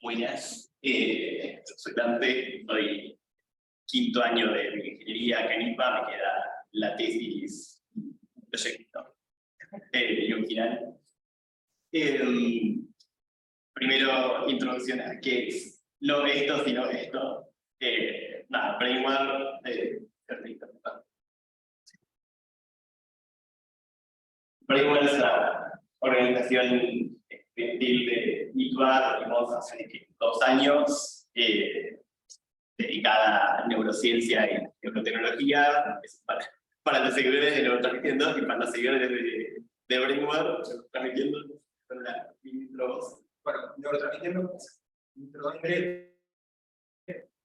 Buenas. Soy Dante, soy quinto año de ingeniería acá en IPA, me queda la tesis, proyecto y un final. Primero, introducción a qué es, no esto, sino esto. Nada, Brainware, Brainware es una organización estudiantil de IPA, digamos, hace 2 años, dedicada a neurociencia y neurotecnología, para los seguidores de Neurotransmitiendo y para los seguidores de Brainware, transmitiendo con la voz. Bueno, Neurotransmitiendo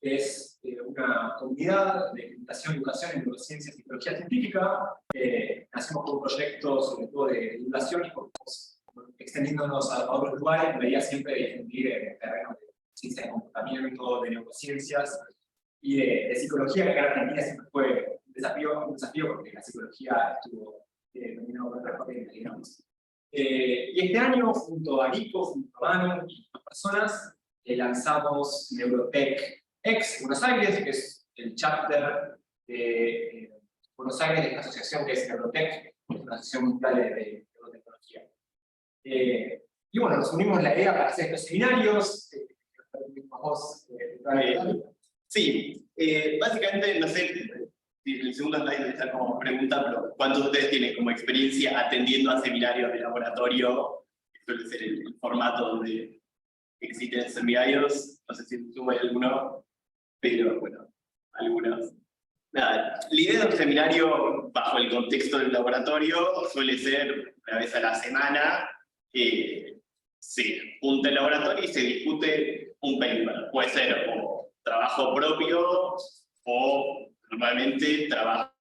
es una comunidad de investigación y educación en neurociencias y tecnología científica. Hacemos un proyecto sobre todo de divulgación y extendiéndonos a otros lugares, la idea siempre de difundir en el terreno de ciencias de comportamiento, de neurociencias y de psicología, que en Argentina siempre fue un desafío porque la psicología estuvo dominada por otras corrientes, digamos. Y este año, junto a Nico, junto a Manu y otras personas, lanzamos Neurotech X Buenos Aires, que es el chapter de Buenos Aires de esta asociación que es Neurotech, una asociación mundial de neurotecnología. Y bueno, nos unimos la idea para hacer estos seminarios. Sí, básicamente, no sé si el segundo slide está como pregunta, pero ¿cuántos de ustedes tienen como experiencia atendiendo a seminarios de laboratorio? Que suele ser el formato donde existen seminarios. No sé si sube alguno, pero bueno, algunos. Nada, la idea de un seminario bajo el contexto del laboratorio suele ser una vez a la semana. Se junta el laboratorio y se discute un paper. Puede ser o trabajo propio o normalmente trabajo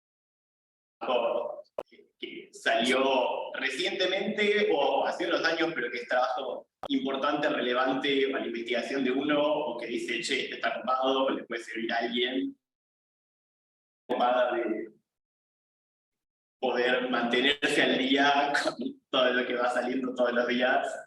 que salió recientemente o hace unos años, pero que es trabajo importante, relevante a la investigación de uno, o que dice, che, este está ocupado, le puede servir a alguien, ocupada de poder mantenerse al día con todo lo que va saliendo todos los días.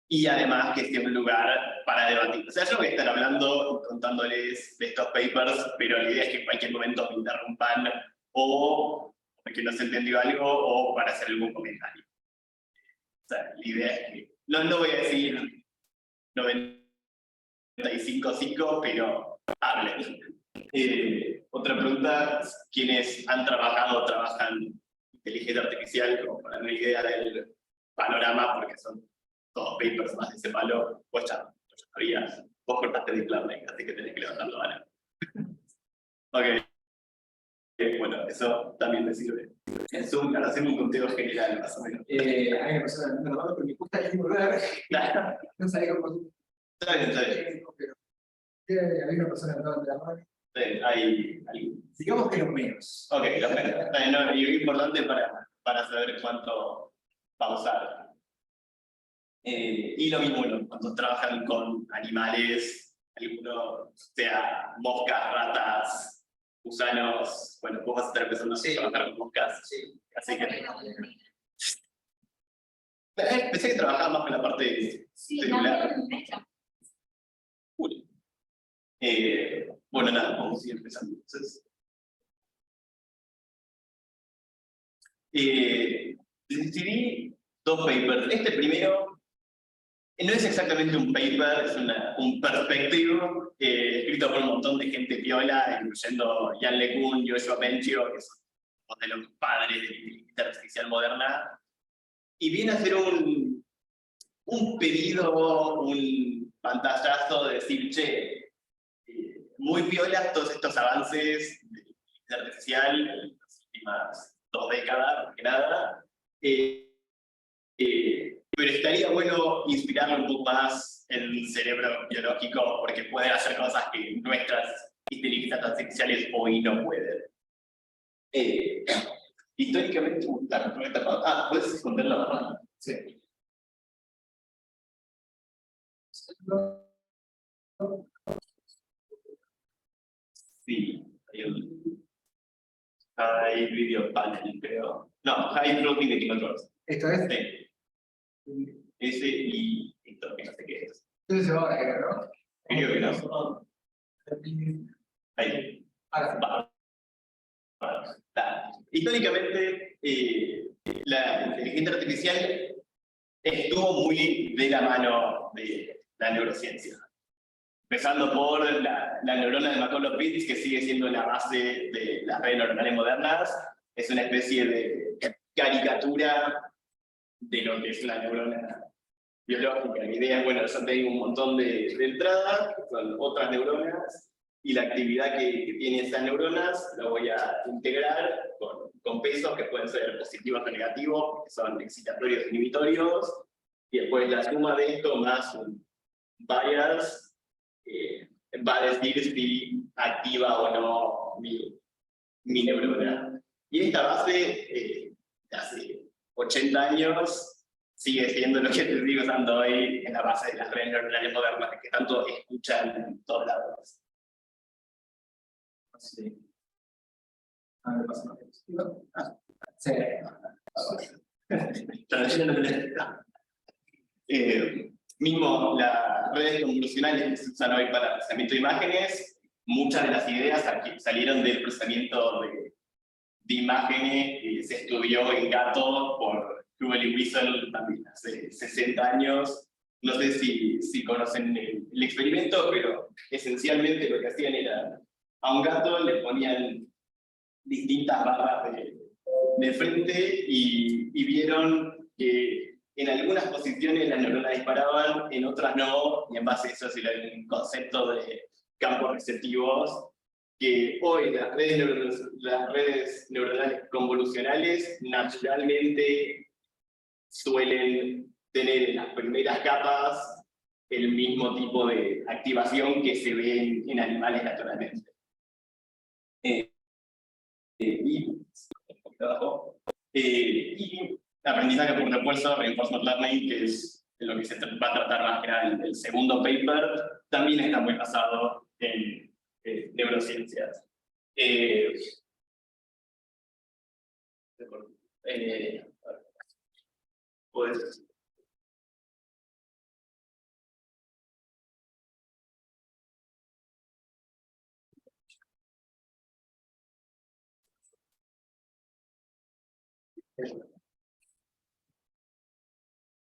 Y además que sea un lugar para debatir. O sea, yo voy a estar hablando, contándoles de estos papers, pero la idea es que en cualquier momento me interrumpan o porque no se entendió algo o para hacer algún comentario. O sea, la idea es que no voy a decir 95.5, pero hablen. Otra pregunta, ¿quiénes han trabajado o trabajan inteligencia artificial? Como para una idea del panorama, porque son todos papers más de ese palo. Vos ya sabías, vos cortaste deep learning, así que tenés que levantar la mano. Ok. Bueno, eso también me sirve. En Zoom, para hacer un conteo general, más o menos. Hay una persona levantando la mano, pero me gusta que volver. Claro. No sabía cómo. Está bien, está bien. Hay una persona levantando la mano. Sí, hay... Digamos que los menos. Ok, los menos. No, y es importante para saber cuánto pausar. Y lo mismo, cuando trabajan con animales, algunos, sea moscas, ratas, gusanos, bueno, vos vas a estar empezando a trabajar con moscas. Sí. Así que... pensé que trabajaba más con la parte celular. Cool. Bueno, nada, vamos a seguir empezando entonces. Decidí 2 papers. Este primero no es exactamente un paper, es un perspective escrito por un montón de gente piola, incluyendo Jan LeCun, Joshua Bengio, que son de los padres de la inteligencia artificial moderna, y viene a ser un pedido, un pantallazo de decir, che, muy piola todos estos avances de inteligencia artificial en las últimas 2 décadas, más que nada, pero estaría bueno inspirarlo un poco más en el cerebro biológico, porque pueden hacer cosas que nuestras inteligencias artificiales hoy no pueden. Históricamente, ¿puedes esconder la mano? Sí. Sí, hay video panel, creo. No, hay floating de controls. ¿Esto es? Sí. Ese y TikTok, que no sé qué es. Entonces se va a agregar, ¿no? Creo que no. Ahí. Va. Históricamente, la inteligencia artificial estuvo muy de la mano de la neurociencia. Empezando por la neurona de McCulloch-Pitts, que sigue siendo la base de las redes neuronales modernas. Es una especie de caricatura de lo que es una neurona biológica. La idea es, bueno, yo tengo un montón de entradas, que son otras neuronas, y la actividad que tienen esas neuronas la voy a integrar con pesos que pueden ser positivos o negativos, que son excitatorios e inhibitorios, y después la suma de esto más un bias va a decir si activa o no mi neurona. Y esta base, hace 80 años, sigue siendo lo que te digo usando hoy en la base de las redes neuronales modernas, que tanto escuchan en todos lados. Sí. A ver, pasa una diapositiva. Sí. Mismo las redes convolucionales que se usan hoy para procesamiento de imágenes, muchas de las ideas salieron del procesamiento de imágenes que se estudió en gatos por Hubel y Wiesel también hace 60 años. No sé si conocen el experimento, pero esencialmente lo que hacían era a un gato le ponían distintas barras de frente y vieron que en algunas posiciones las neuronas disparaban, en otras no, y en base a eso se le dio un concepto de campos receptivos, que hoy las redes neuronales convolucionales naturalmente suelen tener en las primeras capas el mismo tipo de activación que se ve en animales naturalmente. Y aprendizaje por refuerzo, reinforcement learning, que es lo que se va a tratar más que nada en el segundo paper, también está muy basado en neurociencias. Pues,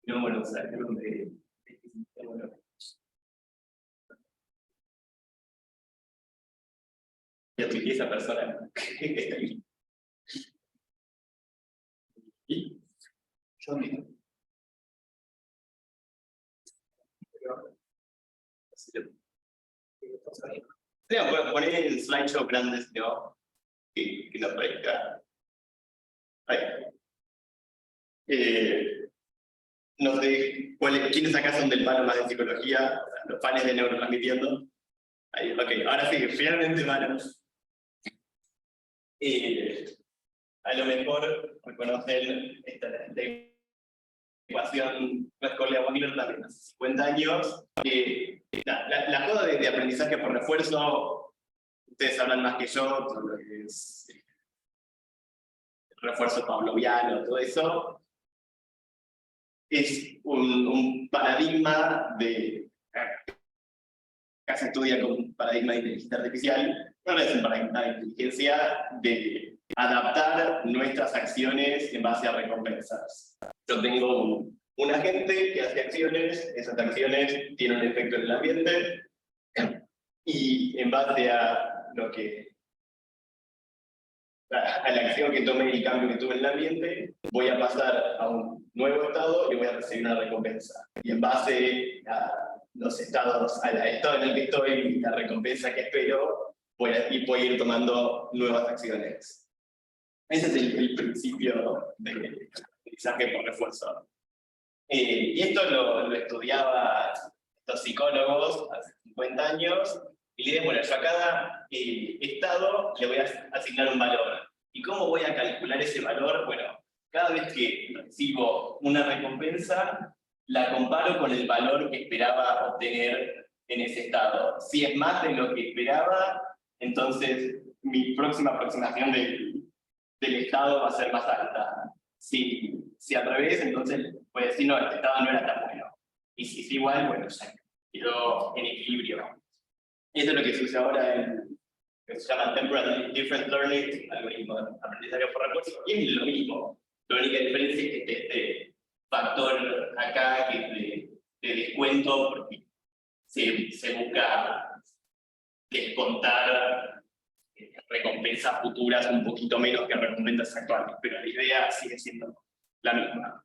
no, bueno, o sea, creo que bueno. Y admití esa persona que está ahí. ¿Y? Yo mismo. Puedo poner en slideshow grandes, ¿no? Que no aparezca. Ahí. No sé quiénes acá son del palo más de psicología, los panes de neurotransmitiendo. Ahí, ok, ahora sí, finalmente manos. A lo mejor reconocen esta ecuación Pascual-Wagner también hace 50 años. La joda de aprendizaje por refuerzo, ustedes hablan más que yo, todo lo que es refuerzo pavloviano, todo eso, es un paradigma de... Acá se estudia con un paradigma de inteligencia artificial, no es un paradigma de inteligencia de adaptar nuestras acciones en base a recompensas. Yo tengo un agente que hace acciones, esas acciones tienen un efecto en el ambiente, y en base a lo que a la acción que tomé y el cambio que tuve en el ambiente, voy a pasar a un nuevo estado y voy a recibir una recompensa. Y en base a los estados, al estado en el que estoy y la recompensa que espero, voy a ir tomando nuevas acciones. Ese es el principio del aprendizaje por refuerzo. Y esto lo estudiaban estos psicólogos hace 50 años, y le dije, bueno, yo a cada estado le voy a asignar un valor. ¿Y cómo voy a calcular ese valor? Bueno, cada vez que recibo una recompensa, la comparo con el valor que esperaba obtener en ese estado. Si es más de lo que esperaba, entonces mi próxima aproximación del estado va a ser más alta. Si al revés, entonces voy a decir, no, este estado no era tan bueno. y si es igual, bueno, ya quedó en equilibrio. Esto es lo que se usa ahora en que se llama Temporal Different Learning, algoritmo de aprendizaje por refuerzo, y es lo mismo. La única diferencia es que este factor acá, que es de descuento, porque se busca descontar recompensas futuras un poquito menos que recompensas actuales, pero la idea sigue siendo la misma.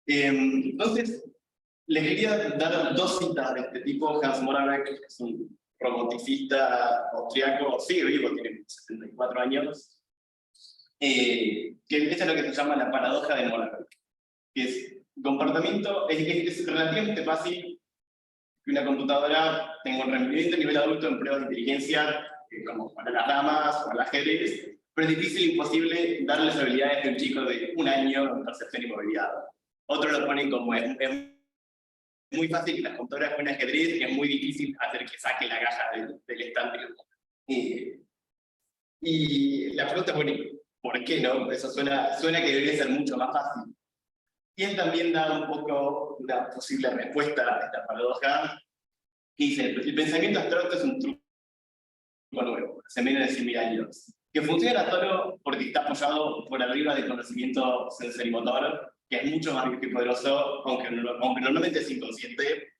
Entonces, les quería dar dos citas de este tipo. Hans Moravec, que es un roboticista austriaco, sigue vivo, tiene 64 años, que esto es lo que se llama la paradoja de Moravec, que es comportamiento, es relativamente fácil que una computadora tenga un rendimiento a nivel adulto en pruebas de inteligencia, como para las damas o el ajedrez, pero es difícil, imposible, darle las habilidades de un chico de 1 año en percepción y movilidad. Otros lo ponen como es muy fácil que las computadoras jueguen ajedrez y es muy difícil hacer que saque la caja del estante. Y la pregunta es, bueno, ¿por qué no? Eso suena que debería ser mucho más fácil. Y él también da un poco una posible respuesta a esta paradoja, que dice, el pensamiento abstracto es un truco nuevo, hace menos de 100.000 años, que funciona solo porque está apoyado por arriba del conocimiento sensorimotor, que es mucho más poderoso, aunque normalmente es inconsciente,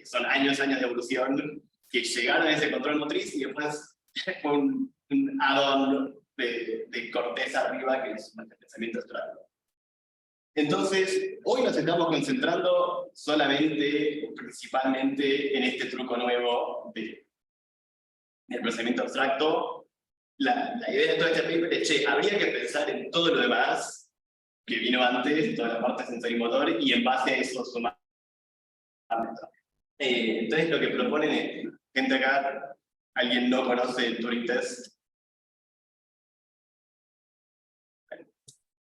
son años de evolución, que llegaron a ese control motriz y después fue un add-on de corteza arriba, que es el pensamiento abstracto. Entonces, hoy nos estamos concentrando solamente, principalmente, en este truco nuevo del procesamiento abstracto. La idea de todo este paper es, che, habría que pensar en todo lo demás que vino antes, toda la parte sensorimotor, y en base a eso sumar. Entonces, lo que proponen es, gente acá, ¿alguien no conoce el Turing Test?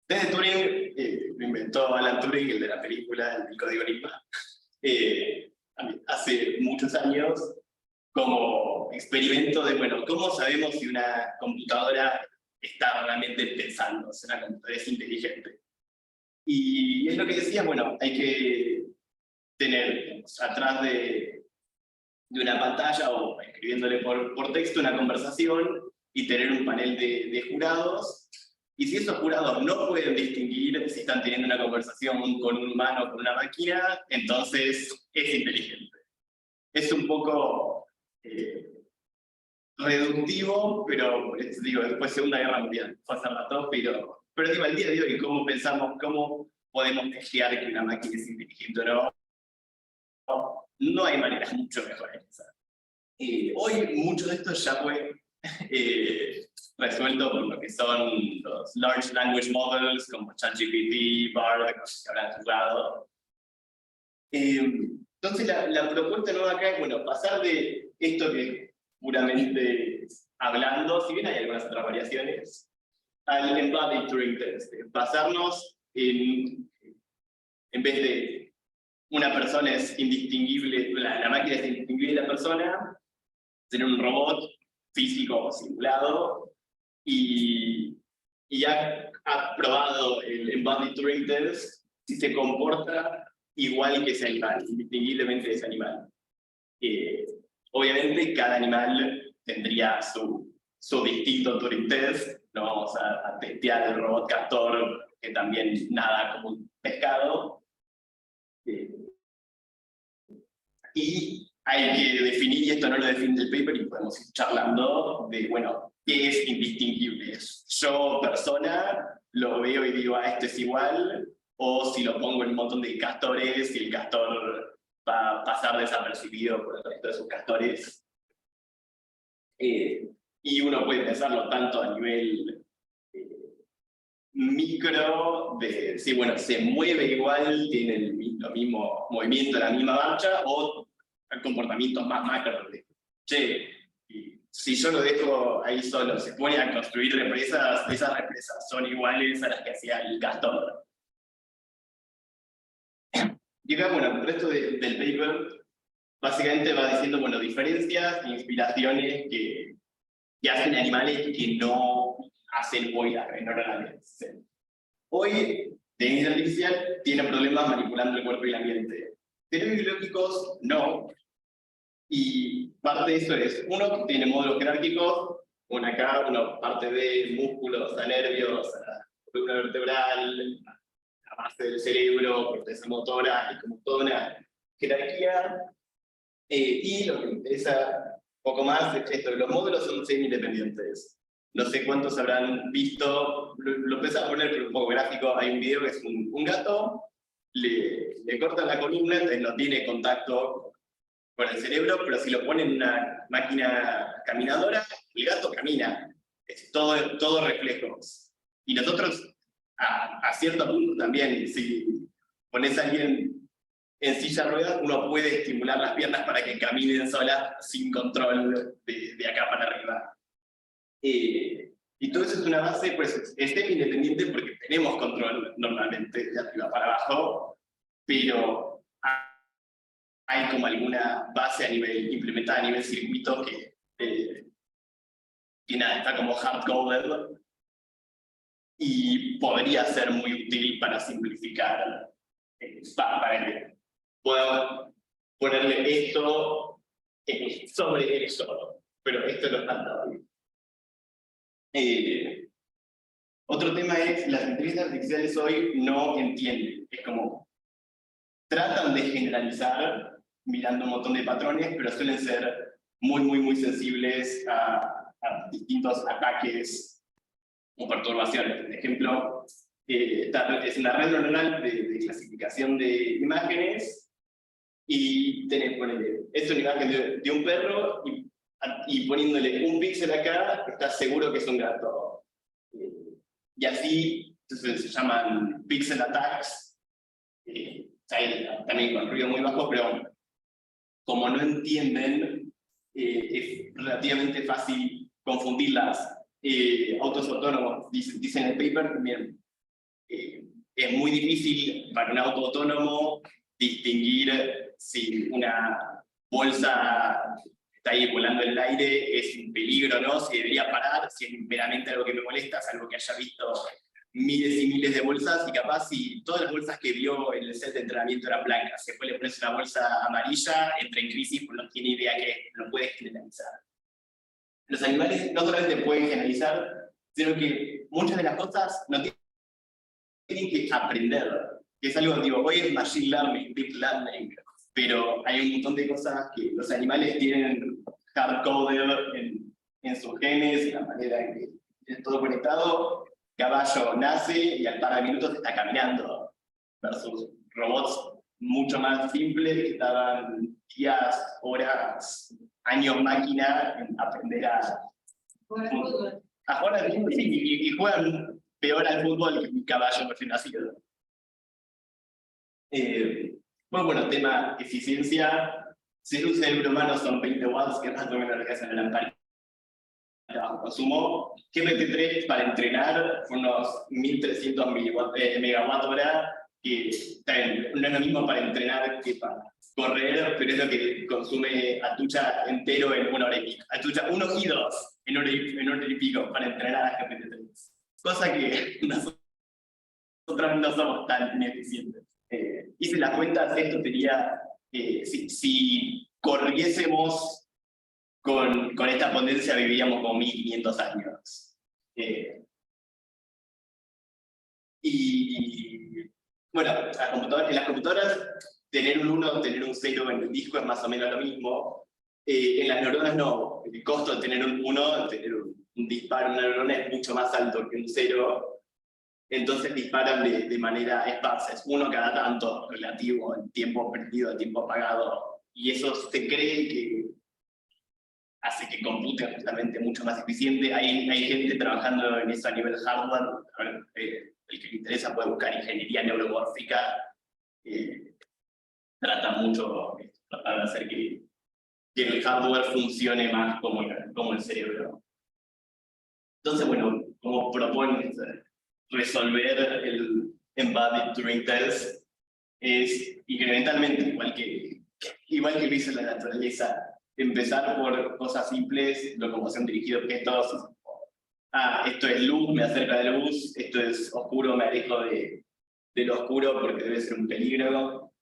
Test de Turing lo inventó Alan Turing, el de la película El Código Enigma, hace muchos años, como experimento de, bueno, ¿cómo sabemos si una computadora está realmente pensando, si una computadora es inteligente? Y es lo que decía, bueno, hay que tener atrás de una pantalla o escribiéndole por texto una conversación y tener un panel de jurados. Y si esos jurados no pueden distinguir si están teniendo una conversación con un humano o con una máquina, entonces es inteligente. Es un poco reductivo, pero digo, después de Segunda Guerra Mundial, fue hace rato, pero digo, al día de hoy, ¿cómo pensamos, cómo podemos testear que una máquina es inteligente o no? No hay maneras mucho mejores. Hoy mucho de esto ya fue resuelto por lo que son los Large Language Models, como ChatGPT, Bard, que habrán jugado. Entonces la propuesta nueva acá es, bueno, pasar de esto que puramente hablando, si bien hay algunas otras variaciones, al Embodied Turing Test. Basarnos en vez de una persona es indistinguible, la máquina es indistinguible de la persona, tener un robot físico simulado, y ha probado el Embodied Turing Test si se comporta igual que ese animal, indistinguiblemente de ese animal. Obviamente cada animal tendría su distinto Turing Test, no vamos a testear el robot castor que también nada como un pescado. Y hay que definir, y esto no lo define el paper, y podemos ir charlando de, bueno, ¿qué es indistinguible? Yo, persona, lo veo y digo, esto es igual, o si lo pongo en un montón de castores, y el castor va a pasar desapercibido por el resto de sus castores. Y uno puede pensarlo tanto a nivel micro, de si bueno, se mueve igual, tiene el mismo movimiento, la misma marcha, o comportamientos más macro de, che, si yo lo dejo ahí solo, se pone a construir represas, esas represas son iguales a las que hacía el castor. Y acá, bueno, el resto del paper básicamente va diciendo, bueno, diferencias e inspiraciones que que hacen animales que no hacen hoy las redes neuronales. Hoy, la inteligencia artificial tiene problemas manipulando el cuerpo y el ambiente. Cerebros biológicos, no. Y parte de eso es, uno tiene módulos jerárquicos, uno acá, uno parte de músculos, a nervios, a columna vertebral, a base del cerebro, corteza motora, y como toda una jerarquía. Y lo que me interesa un poco más es esto, los módulos son semi-independientes. No sé cuántos habrán visto, lo empecé a poner pero un poco gráfico, hay un video que es un gato, le cortan la columna, entonces no tiene contacto con el cerebro, pero si lo ponen en una máquina caminadora, el gato camina. Es todo reflejos. Y nosotros, a cierto punto también, si pones a alguien en silla de ruedas, uno puede estimular las piernas para que caminen solas sin control de acá para arriba. Y todo eso es una base, pues, es independiente porque tenemos control normalmente de arriba para abajo, pero hay como alguna base a nivel implementada a nivel circuito que nada, está como hard-coded y podría ser muy útil para simplificar, para que podamos ponerle esto sobre eso, pero esto no está todavía. Otro tema es, las inteligencias artificiales hoy no entienden, es como, tratan de generalizar mirando un montón de patrones, pero suelen ser muy sensibles a distintos ataques o perturbaciones. Por ejemplo, es una red neuronal de clasificación de imágenes y es una imagen de un perro y poniéndole un píxel acá, estás seguro que es un gato. Y así entonces, se llaman pixel attacks, también con ruido muy bajo, pero como no entienden, es relativamente fácil confundirlas. Autos autónomos, dice en el paper también, es muy difícil para un auto autónomo distinguir si una bolsa está ahí volando en el aire es un peligro, ¿no? Si debería parar, si es meramente algo que me molesta, es algo que haya visto miles y miles de bolsas, y capaz si todas las bolsas que vio en el set de entrenamiento eran blancas, después le pones una bolsa amarilla, entra en crisis, pues no tiene idea que no puede generalizar. Los animales no solamente pueden generalizar, sino que muchas de las cosas no tienen que aprender, que es algo, digo, hoy es machine learning, deep learning, pero hay un montón de cosas que los animales tienen hard-coded en sus genes, en la manera en que es todo conectado. Caballo nace y al par de minutos está caminando, versus robots mucho más simples que tardan días, horas, años máquina en aprender a jugar al fútbol y juegan peor al fútbol que un caballo recién nacido. Bueno, tema eficiencia. Si un cerebro humano son 20 watts, que es más o menos lo que hacen en la lamparita de bajo consumo. GPT-3 para entrenar fue unos 1300 megawatt hora, que no es lo mismo para entrenar que para correr, pero es lo que consume Atucha entero en 1 hora y pico. Atucha 1 y 2 en 1 hora y pico para entrenar a GPT-3. Cosa que nosotros no somos tan ineficientes. Hice las cuentas, esto sería, si corriésemos con esta potencia viviríamos como 1500 años. Y bueno, en las computadoras, tener un 1 o tener un 0 en el disco es más o menos lo mismo. En las neuronas no, el costo de tener un 1, tener un disparo en una neurona es mucho más alto que un 0. Entonces disparan de manera esparsa, es 1 cada tanto relativo en tiempo perdido, en tiempo apagado. Y eso se cree que hace que computen justamente mucho más eficiente. Hay gente trabajando en eso a nivel hardware. El que le interesa puede buscar ingeniería neuromórfica. Trata mucho de hacer que el hardware funcione más como el cerebro. Entonces, bueno, como proponen resolver el Embodied Turing Test es incrementalmente igual que lo hizo la naturaleza. empezar por cosas simples, locomoción dirigida a objetos. Esto es luz, me acerca de luz, esto es oscuro, me alejo de lo oscuro porque debe ser un peligro.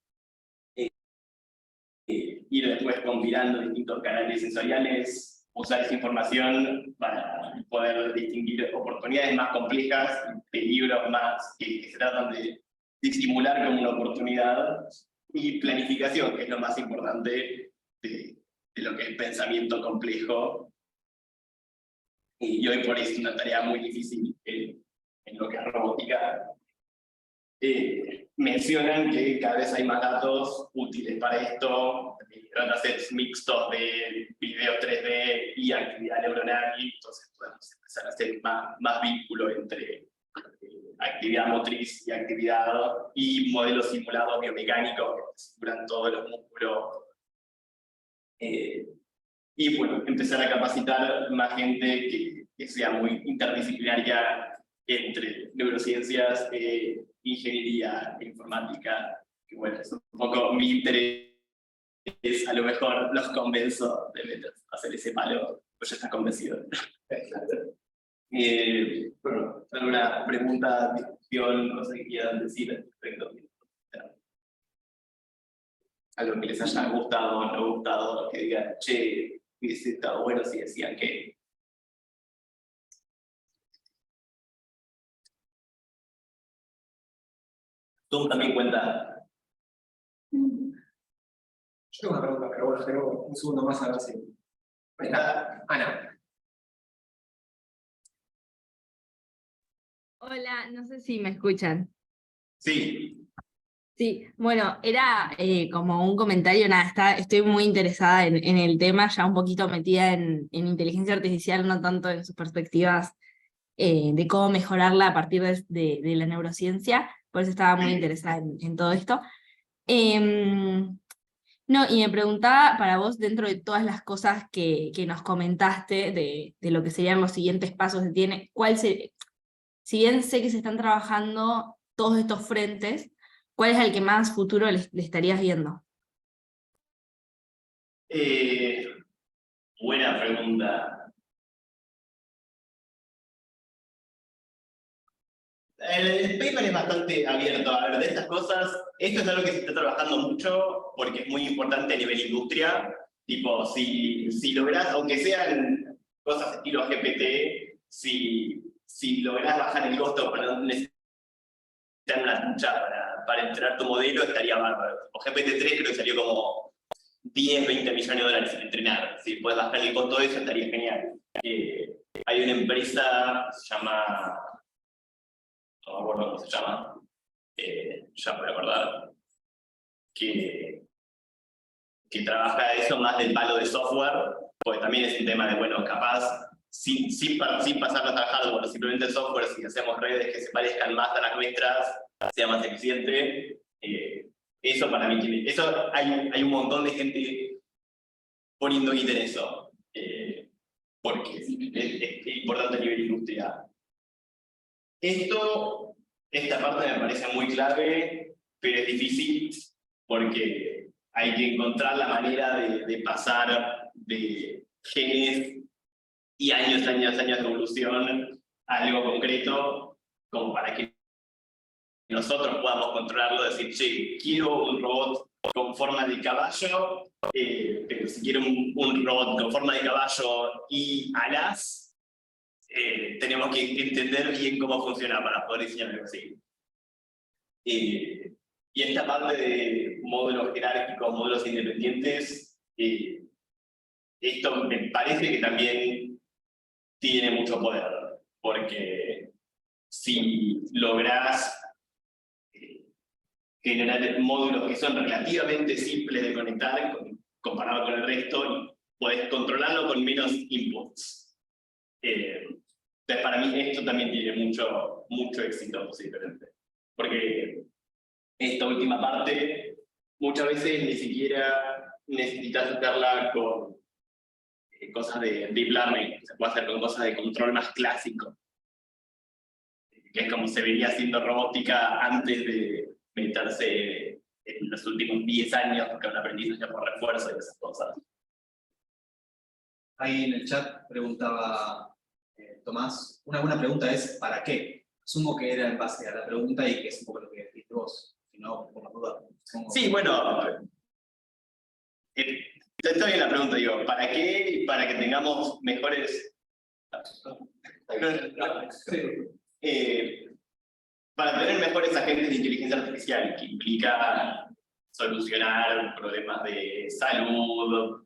Ir después combinando distintos canales sensoriales, usar esa información para poder distinguir oportunidades más complejas, peligros más que se tratan de disimular como una oportunidad, y planificación, que es lo más importante de lo que es pensamiento complejo. Y hoy por hoy es una tarea muy difícil en lo que es robótica. Mencionan que cada vez hay más datos útiles para esto, datasets mixtos de video 3D y actividad neuronal, entonces podemos empezar a hacer más vínculo entre actividad motriz y actividad, y modelos simulados biomecánicos que simulan todos los músculos. Y bueno, empezar a capacitar más gente que sea muy interdisciplinaria entre neurociencias, ingeniería, informática, que bueno, es un poco mi interés. A lo mejor los convenzo de meterse a hacer ese palo, pues ya está convencido. Bueno, ¿alguna pregunta, discusión, cosas que quieran decir al respecto? Algo que les haya gustado o no gustado, que digan, che, hubiese estado bueno si decían que... Zoom también cuenta. Yo tengo una pregunta, pero bueno, tengo un segundo más a ver si... Ahí está, Ana. Hola, no sé si me escuchan. Sí. Sí, bueno, era como un comentario, nada, estoy muy interesada en el tema, ya un poquito metida en inteligencia artificial, no tanto en sus perspectivas de cómo mejorarla a partir de la neurociencia, por eso estaba muy interesada en todo esto. No, y me preguntaba para vos, dentro de todas las cosas que nos comentaste de lo que serían los siguientes pasos que tiene, si bien sé que se están trabajando todos estos frentes, ¿cuál es el que más futuro le estarías viendo? Buena pregunta. El paper es bastante abierto. A ver, de estas cosas, esto es algo que se está trabajando mucho porque es muy importante a nivel industria. Tipo, si lográs, aunque sean cosas estilo GPT, si lográs bajar el costo para no necesitar una ducha para entrenar tu modelo, estaría bárbaro. O GPT-3 creo que salió como 10, 20 millones de dólares en entrenar. Si puedes bajar el costo de eso, estaría genial. Hay una empresa, se llama... no me acuerdo cómo se llama, ya voy a acordar, que trabaja eso más del palo de software, porque también es un tema de, bueno, capaz, sin pasar a trabajar, bueno, simplemente el software, si hacemos redes que se parezcan más a las nuestras, sea más eficiente, eso para mí tiene, eso hay un montón de gente poniendo guita en eso, porque es importante a nivel industrial. Esta parte me parece muy clave, pero es difícil porque hay que encontrar la manera de pasar de genes y años de evolución a algo concreto, como para que nosotros podamos controlarlo, decir, che, quiero un robot con forma de caballo, pero si quiero un robot con forma de caballo y alas, tenemos que entender bien cómo funciona para poder diseñar algo así. Y esta parte de módulos jerárquicos, módulos independientes, esto me parece que también tiene mucho poder, porque si lográs generar módulos que son relativamente simples de conectar comparado con el resto, podés controlarlo con menos inputs. Entonces, para mí esto también tiene mucho éxito posiblemente. Porque esta última parte, muchas veces ni siquiera necesitas hacerla con cosas de deep learning, se puede hacer con cosas de control más clásico, que es como se venía haciendo robótica antes de meterse en los últimos 10 años, porque un aprendizaje por refuerzo y esas cosas. Ahí en el chat preguntaba Tomás, una buena pregunta es ¿para qué? Asumo que era en base a la pregunta y que es un poco lo que dijiste vos, si no, por la duda. Sí, bueno, está bien la pregunta, digo, ¿para qué? Para que tengamos mejores... Para tener mejores agentes de inteligencia artificial, que implica solucionar problemas de salud,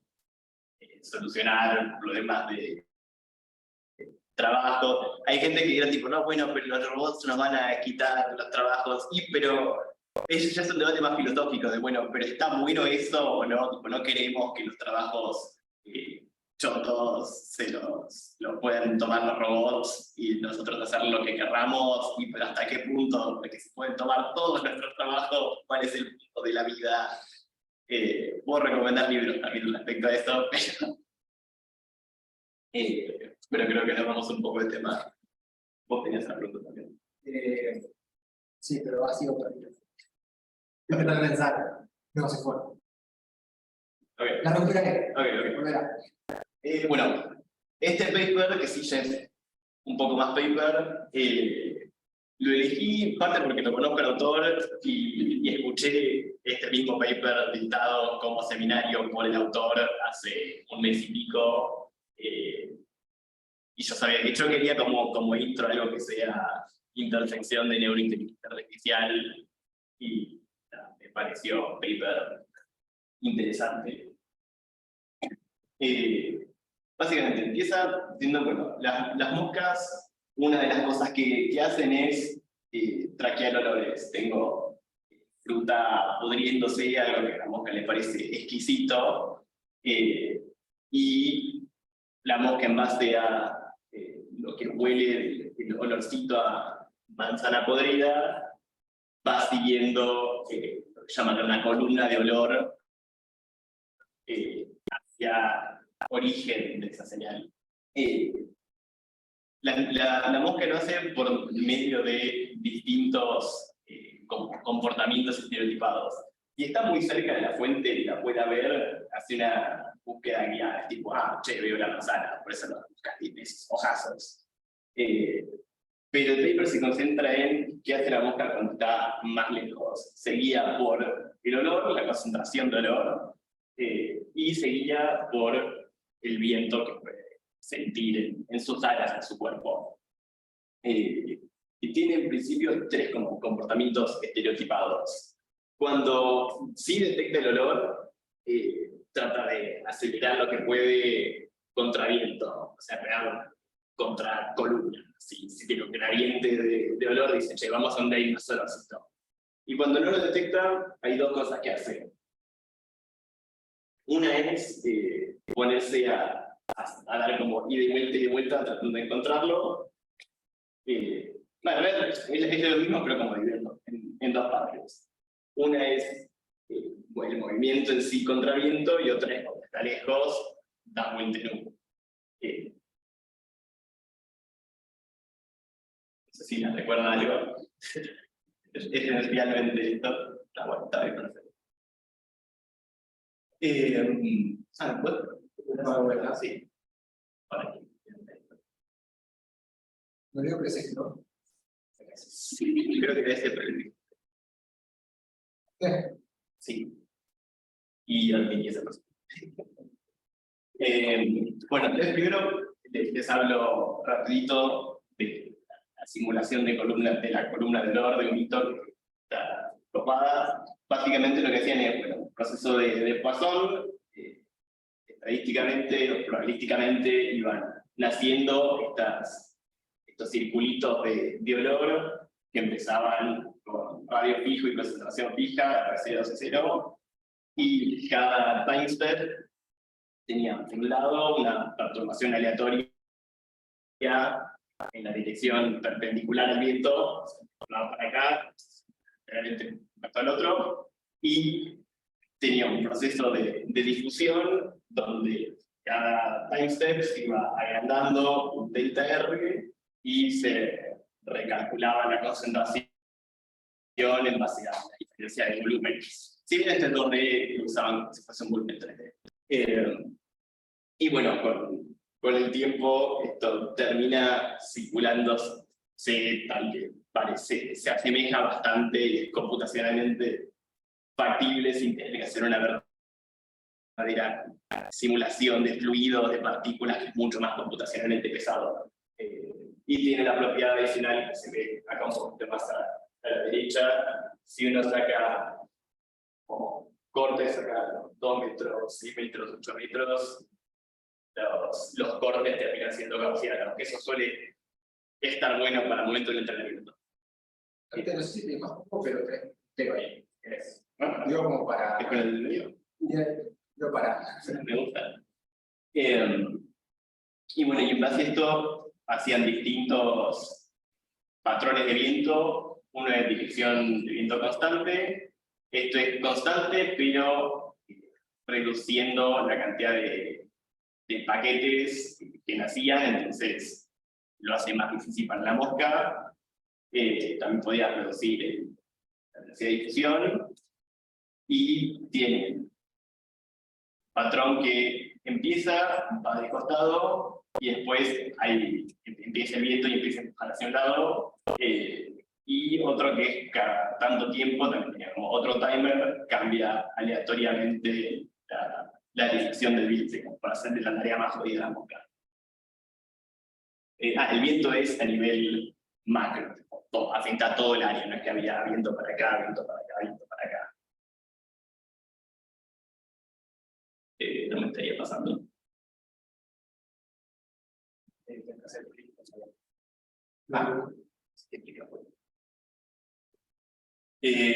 solucionar problemas de trabajo. Hay gente que dirá tipo, no, bueno, pero los robots nos van a quitar los trabajos, pero eso ya es un debate más filosófico de, bueno, pero ¿está bueno eso o no? Tipo, no queremos que los trabajos chotos se los puedan tomar los robots y nosotros hacer lo que querramos, y pero hasta qué punto, porque se pueden tomar todos nuestros trabajos, cuál es el punto de la vida. Puedo recomendar libros también respecto a eso, pero creo que nos vamos un poco de tema. Vos tenías una pregunta también. Sí, pero ha sido perdido. Yo me pensar. No se fue. Okay. La pregunta que Volverá. Bueno, este paper, que sí ya es un poco más paper, lo elegí en parte porque lo conozco al autor y escuché este mismo paper dictado como seminario por el autor hace un mes y pico. Y yo sabía que yo quería como intro algo que sea intersección de neurointeligencia artificial y me pareció un paper interesante. Básicamente empieza diciendo, bueno, las moscas, una de las cosas que hacen es traquear olores. Tengo fruta pudriéndose, algo que a la mosca le parece exquisito, y la mosca en base a lo que huele el olorcito a manzana podrida, va siguiendo lo que llaman una columna de olor hacia origen de esa señal. La mosca lo hace por medio de distintos comportamientos estereotipados. Y está muy cerca de la fuente y la puede ver, hace una búsqueda guiada, tipo, che, veo la manzana, por eso los buscas, tienes ojazos. Pero el paper se concentra en qué hace la mosca cuando está más lejos. Se guía por el olor, la concentración de olor, y se guía por el viento que puede sentir en sus alas, en su cuerpo. Y tiene en principio tres comportamientos estereotipados. Cuando sí detecta el olor, trata de acelerar lo que puede contra viento, o sea, pegar contra columna. Si tiene un gradiente de olor, dice, che, vamos a donde hay más olorcito. Y cuando no lo detecta, hay dos cosas que hace. Una es ponerse a dar como ida y vuelta tratando de encontrarlo. Bueno, es lo mismo, pero como dividirlo en dos partes. Una es el movimiento en sí contra viento, y otra es cuando está lejos, da vuelta en U. No sé si les recuerda algo. Es esencialmente esto. Está bueno, está bien, perfecto. ¿Puedo? Sí. Para aquí. No digo que es ¿no? Sí, creo que debe ser previo. Sí. Y admití esa persona. Bueno, entonces primero les hablo rapidito de la simulación de la columna de olor de un mito que está copada. Básicamente lo que hacían es, bueno, un proceso de Poisson, estadísticamente o probabilísticamente iban naciendo estos circulitos de olor que empezaban con radio fijo y concentración fija, R0, C0, y cada time step tenía de un lado una perturbación aleatoria en la dirección perpendicular al viento, para acá, realmente respecto al otro, y tenía un proceso de difusión donde cada time step se iba agrandando un delta R y se recalculaba la concentración en base a la diferencia de volumen. Si bien este 2D lo usaban como si fuese un volumen 3D. Y bueno, con el tiempo esto termina circulándose tal que parece, se asemeja bastante y es computacionalmente factible sin tener que hacer una verdadera simulación de fluidos, de partículas, que es mucho más computacionalmente pesado. Y tiene la propiedad adicional que se ve acá un poquito más a la derecha. Si uno saca como cortes acá, 2 metros, 6 metros, 8 metros, los cortes terminan siendo gaussianos, que eso suele estar bueno para el momento del entrenamiento. Ahorita no sé si te más poco, pero tengo ahí. Bueno, Digo como para... es con el mío. Yo para... Me gusta. Y bueno, y en base a esto hacían distintos patrones de viento. Uno es dirección de viento constante. Esto es constante, pero reduciendo la cantidad de paquetes que nacían, entonces lo hace más difícil para la mosca. También podía reducir la velocidad de difusión. Y tiene patrón que empieza, va de costado, y después empieza el viento y empieza a empujar hacia un lado, y otro que es cada tanto tiempo, también tenía como otro timer, cambia aleatoriamente la dirección del viento, como para hacerle la tarea más jodida a la mosca. El viento es a nivel macro, afecta a todo el área, no es que había viento para acá, viento para acá, viento para acá. No me estaría pasando.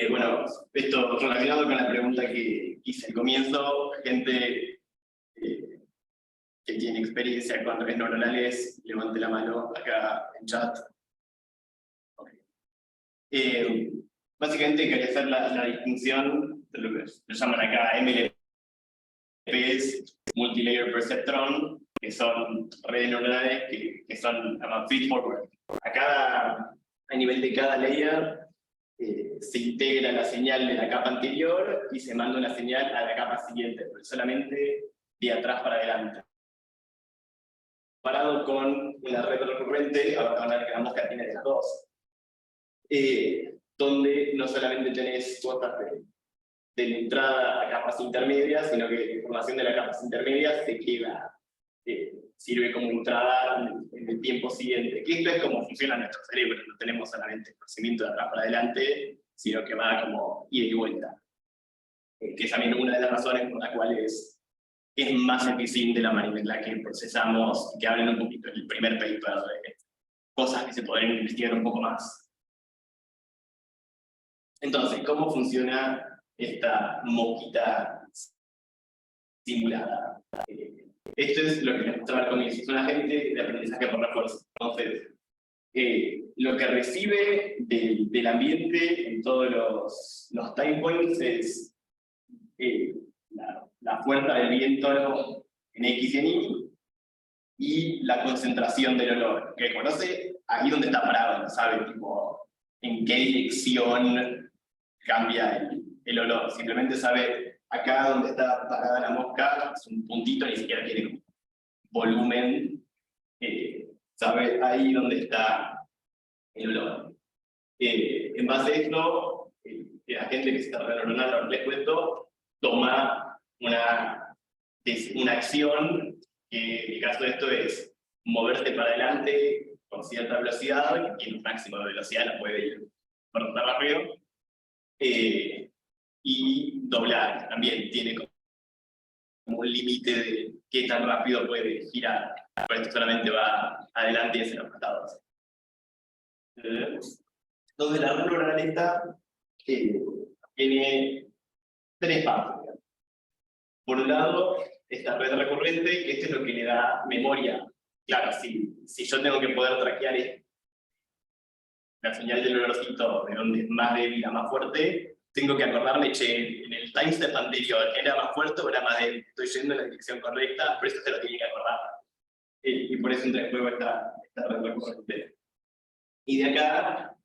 Bueno, esto relacionado con la pregunta que hice al comienzo, gente que tiene experiencia con redes neuronales, levante la mano acá en chat. Okay. Básicamente quería hacer la distinción de lo que se llaman acá MLPs, Multilayer Perceptron, que son redes neuronales que son feed forward. A nivel de cada layer se integra la señal de la capa anterior y se manda una señal a la capa siguiente, pero solamente de atrás para adelante. Comparado con una red recurrente, ahora van a ver que la mosca tiene de las dos, donde no solamente tenés cuotas de la entrada a capas intermedias, sino que la información de las capas intermedias se queda, sirve como entrada en el tiempo siguiente. Que esto es como funciona nuestro cerebro, no tenemos solamente conocimiento de atrás para adelante, sino que va como ida y vuelta. Que es también una de las razones por las cuales es más eficiente la manera en la que procesamos, que hablen un poquito en el primer paper de cosas que se podrían investigar un poco más. Entonces, ¿cómo funciona esta mosquita simulada? Esto es lo que les mostraba al comienzo, es un agente de aprendizaje por refuerzo. Entonces, lo que recibe del ambiente en todos los time points es la fuerza del viento en X y en Y, y la concentración del olor, que conoce ahí donde está parado, sabe tipo en qué dirección cambia el olor, simplemente sabe acá donde está parada la mosca, es un puntito, ni siquiera tiene volumen, sabe ahí donde está el olor. En base a esto, la gente que se está neuronal, les cuento, toma una acción, que en el caso de esto es moverse para adelante con cierta velocidad, que tiene un máximo de velocidad, la puede ir bastante rápido, y doblar, también tiene como un límite de qué tan rápido puede girar, por esto solamente va adelante y hacia los costados. Donde la red neuronal está, tiene 3 partes. Por un lado, esta red recurrente, que esto es lo que le da memoria. Claro, si yo tengo que poder traquear la señal del olorcito de donde es más débil a más fuerte, tengo que acordarme, che, en el time step anterior, ¿era más fuerte o era más débil? Estoy yendo en la dirección correcta, por eso se lo tiene que acordar. Y por eso entra en juego esta red recurrente. Y de acá,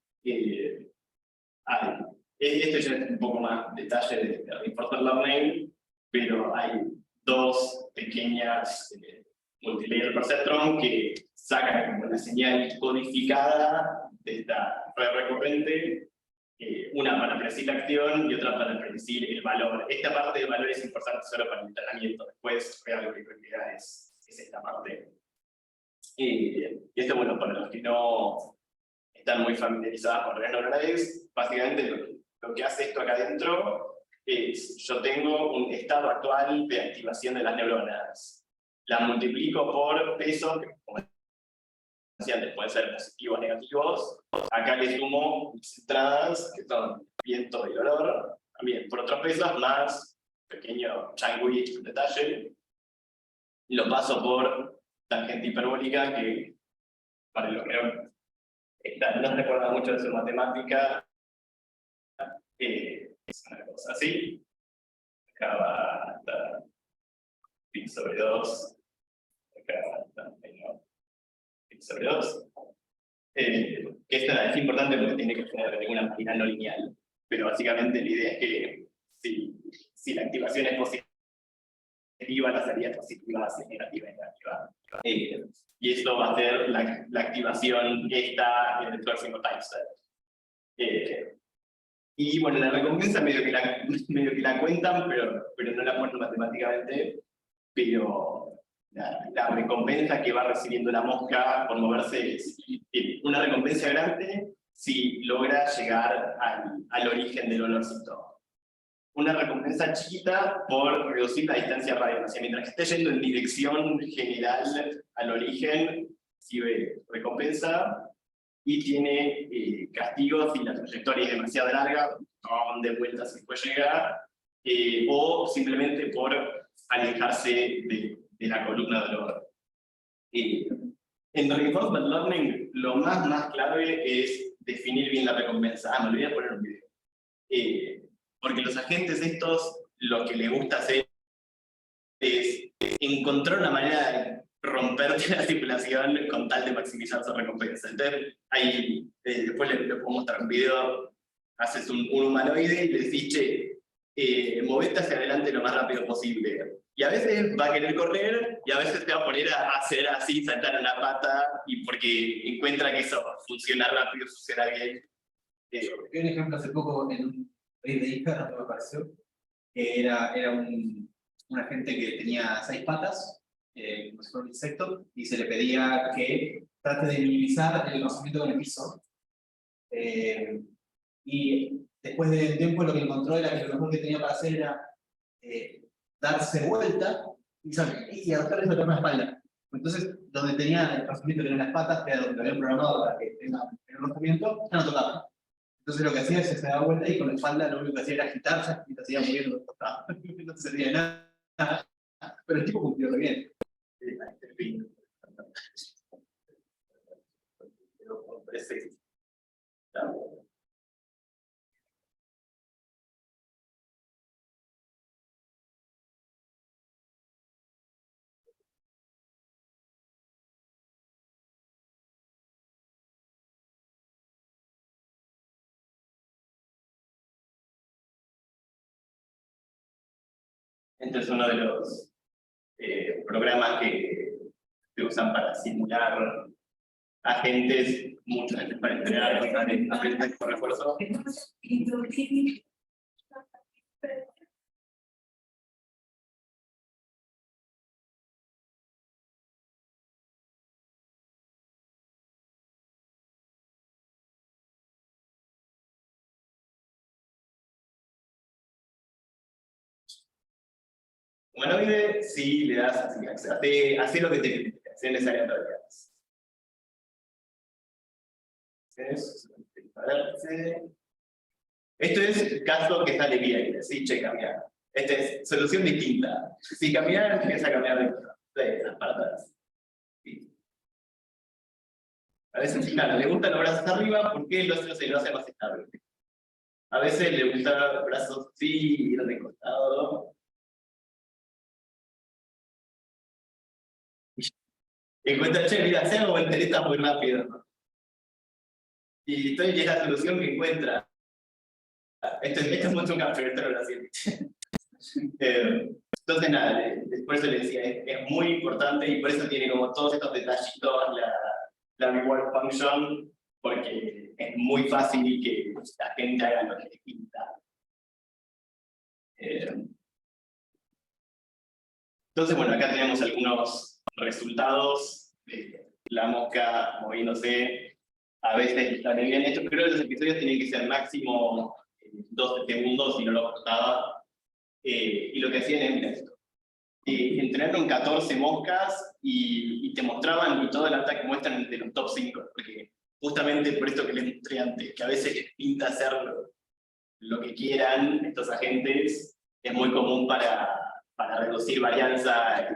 esto ya es un poco más detalle de reinforcement learning, pero hay dos pequeñas multilayer perceptron que sacan como la señal codificada de esta red recurrente, una para predecir la acción y otra para predecir el valor. Esta parte del valor es importante solo para el entrenamiento, después lo que queda es esta parte. Y esto, bueno, para los que no están muy familiarizados con redes neuronales, básicamente lo que hace esto acá adentro es, yo tengo un estado actual de activación de las neuronas, la multiplico por peso, que como decía antes pueden ser positivos o negativos, acá le sumo mis entradas, que son viento y dolor, también por otros pesos, más pequeño changui detalle, y lo paso por tangente hiperbólica, que para los que no se recuerda mucho de su matemática, es una cosa así. Acá va hasta pi sobre 2, acá va hasta menos pi sobre 2. Que esta es importante porque tiene que tener una máquina no lineal, pero básicamente la idea es que si la activación es positiva, la salida es positiva, si es negativa es negativa. Y esto va a ser la activación que está en el próximo time step. Y bueno, la recompensa medio que la cuentan, pero no la ponen matemáticamente, pero la recompensa que va recibiendo la mosca por moverse es una recompensa grande si logra llegar al origen del olorcito. Una recompensa chiquita por reducir la distancia radio. O sea, mientras esté yendo en dirección general al origen, recibe recompensa y tiene castigos si la trayectoria es demasiado larga, no de vuelta si después llega, o simplemente por alejarse de la columna de dolor. En Reinforcement Learning, lo más clave es definir bien la recompensa. Me olvidé de poner un video. Porque los agentes estos, lo que les gusta hacer es encontrar una manera de romperte la circulación con tal de maximizar su recompensa. Entonces, ahí, después les puedo mostrar un video, haces un humanoide y le decís, che, movete hacia adelante lo más rápido posible. Y a veces va a querer correr, y a veces te va a poner a hacer así, saltar una pata, y porque encuentra que eso funciona rápido, funciona bien. Vi un ejemplo hace poco en un país de Ica, no me pareció, que era un agente que tenía 6 patas, como si fuera un insecto, y se le pedía que trate de minimizar el rozamiento con el piso. Y después de un tiempo lo que encontró era que lo mejor que tenía para hacer era darse vuelta y adaptar eso a la espalda. Entonces, donde tenía el rozamiento que eran las patas, que era donde lo habían programado para que tenga el rozamiento, ya no tocaba. Entonces lo que hacía es que se daba vuelta y con la espalda lo único que hacía era agitarse y se seguía moviendo. No se servía de nada. Pero el tipo cumplió re bien. Este es uno de los programas que se usan para simular agentes, muchas veces para entrenar aprendizaje por refuerzo. Humanoide, sí le das así, hace lo que te pide, acciones aleatorias. Esto es el caso que sale bien, sí, che, cambiar. Esta es solución distinta. Si cambiar, empieza a cambiar de esas patas. Sí. A veces, claro, le gustan los brazos arriba porque lo hace más estable. A veces le gustan los brazos sí, ir de costado. Encuentra, che, mira, hacer volteretas muy rápido, ¿no? Y es la solución que encuentra. Esto es mucho un capture, esto no lo siento. Entonces nada, después le decía, es muy importante y por eso tiene como todos estos detallitos la reward function, porque es muy fácil que la gente haga lo que le pinta. Entonces, bueno, acá tenemos algunos resultados de la mosca moviéndose. A veces también bien hecho. Creo que los episodios tienen que ser máximo 12 segundos, si no lo cortaba. Y lo que hacían es, mira esto. Entrenaron 14 moscas y te mostraban, y todo el ataque muestran de los top 5, porque justamente por esto que les mostré antes, que a veces les pinta hacer lo que quieran estos agentes, es muy común para reducir varianza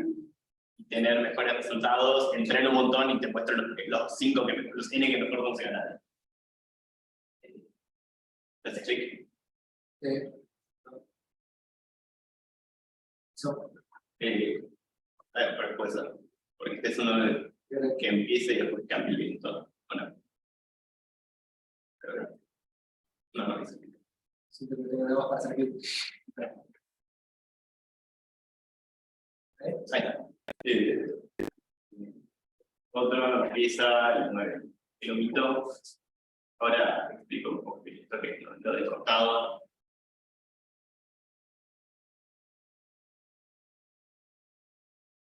y tener mejores resultados. Entrena un montón y te muestro los 5 los N que mejor funcionan. ¿Te explico? Pero puede ser, porque este es uno que empiece y después cambie el viento. Bueno. Pero no es. Siempre que tengo para hacer aquí. Ahí está. Otro empieza el 9. El omito. Ahora explico un poco esto que lo he cortado.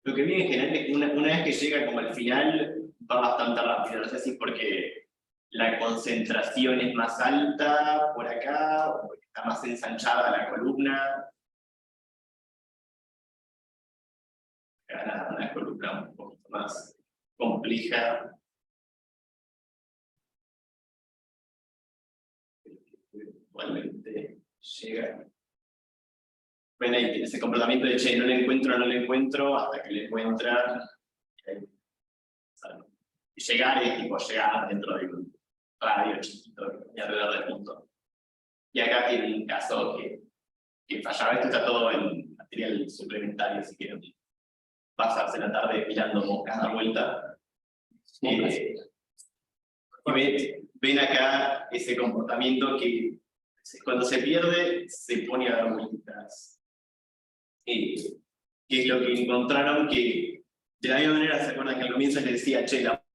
Lo que viene en general es que una vez que llega como al final, va bastante rápido. No sé si es porque la concentración es más alta por acá, o porque está más ensanchada la columna. Una columna un poquito más compleja. Igualmente llega. Bueno, ahí tiene ese comportamiento de che, no lo encuentro, hasta que lo encuentra. Y llegar es tipo llegar dentro de un radio chiquito y alrededor del punto. Y acá tiene un caso que fallaba. Esto está todo en material suplementario, si quieren pasarse la tarde mirando moscas dar vuelta. Y ven acá ese comportamiento que cuando se pierde se pone a dar vueltas. Que es lo que encontraron, que de la misma manera se acuerdan que al comienzo les decía, che, la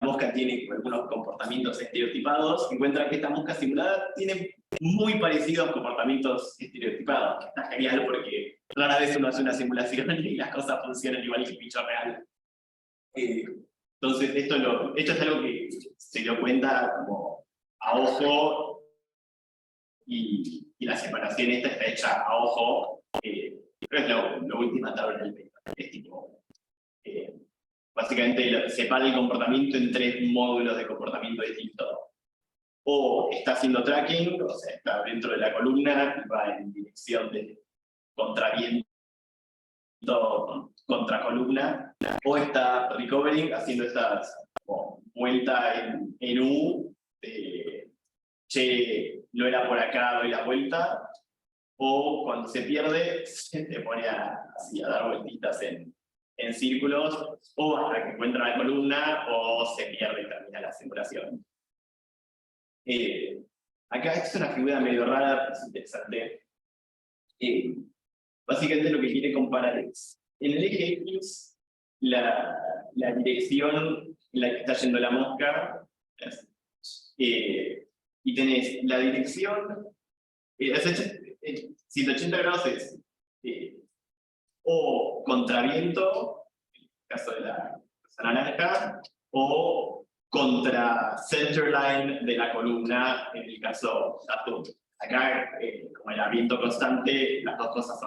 mosca tiene algunos comportamientos estereotipados, encuentran que esta mosca simulada tiene muy parecidos comportamientos estereotipados, que está genial porque rara vez uno hace una simulación y las cosas funcionan igual que el bicho real. Entonces esto es algo que se dio cuenta como a ojo, y la separación esta está hecha a ojo. Creo que es lo última tabla del paper. Es tipo, básicamente separa el comportamiento en 3 módulos de comportamiento distintos. O está haciendo tracking, o sea, está dentro de la columna y va en dirección de contraviento contra columna, o está recovering, haciendo estas vuelta en U, che, no era por acá, doy la vuelta. O cuando se pierde, se te pone así a dar vueltitas en círculos, o hasta que encuentra la columna, o se pierde y termina la simulación. Acá esta es una figura medio rara, pero es interesante. Básicamente lo que quiere comparar es, en el eje X, la dirección en la que está yendo la mosca, y tenés la dirección, 180 grados es o contraviento, en el caso de la naranja, o contra centerline de la columna, en el caso azul. Acá, como era viento constante, las dos cosas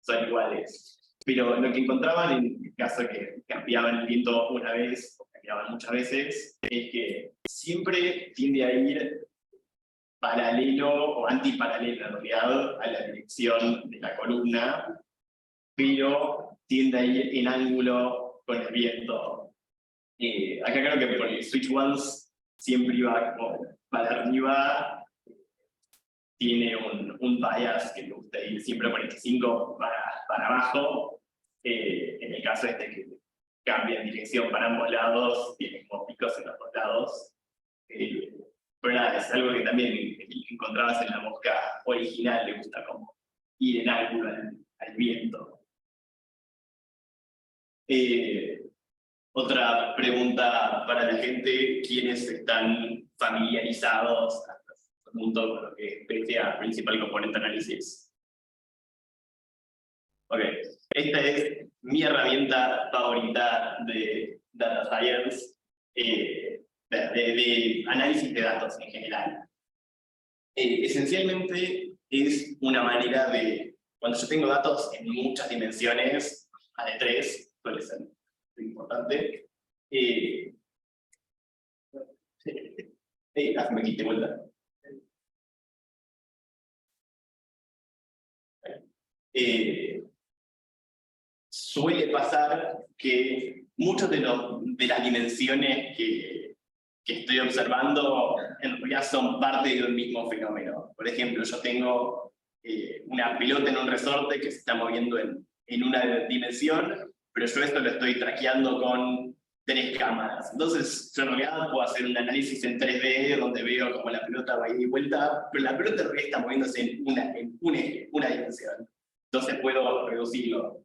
son iguales. Pero lo que encontraban en el caso que cambiaban el viento una vez, o cambiaban muchas veces, es que siempre tiende a ir paralelo o antiparalelo en realidad a la dirección de la columna, pero tiende a ir en ángulo con el viento. Acá creo que por el switch once siempre iba como para arriba, tiene un bias que le gusta ir siempre 45 para abajo. En el caso este que cambia en dirección para ambos lados, tiene como picos en los dos lados. Pero nada, es algo que también encontrabas en la mosca original, le gusta como ir en ángulo al viento. Otra pregunta para la gente: ¿quiénes están familiarizados hasta este punto con lo que es PCA, Principal Component Analysis? Ok, esta es mi herramienta favorita de Data Science, de análisis de datos en general. Esencialmente es una manera de, cuando yo tengo datos en muchas dimensiones, más de 3, suele ser lo importante. Hazme aquí de vuelta. Suele pasar que muchas de las dimensiones que estoy observando en realidad son parte de un mismo fenómeno. Por ejemplo, yo tengo una pelota en un resorte que se está moviendo en una dimensión, pero yo esto lo estoy traqueando con 3 cámaras. Entonces, yo en realidad puedo hacer un análisis en 3D donde veo cómo la pelota va y vuelta, pero la pelota en realidad está moviéndose en una dimensión. Entonces puedo reducirlo. Por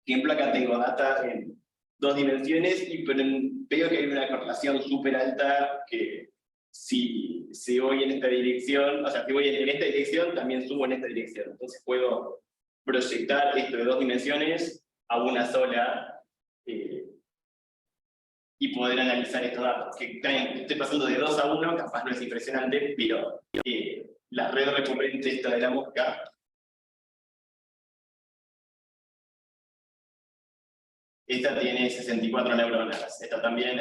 ejemplo, acá tengo data en 2 dimensiones, pero veo que hay una correlación súper alta que si voy en esta dirección, o sea, si voy en esta dirección, también subo en esta dirección. Entonces puedo proyectar esto de 2 dimensiones a una sola y poder analizar estos datos. Que estoy pasando de 2 a 1, capaz no es impresionante, pero la red recurrente esta de la mosca, esta tiene 64 neuronas, esta también.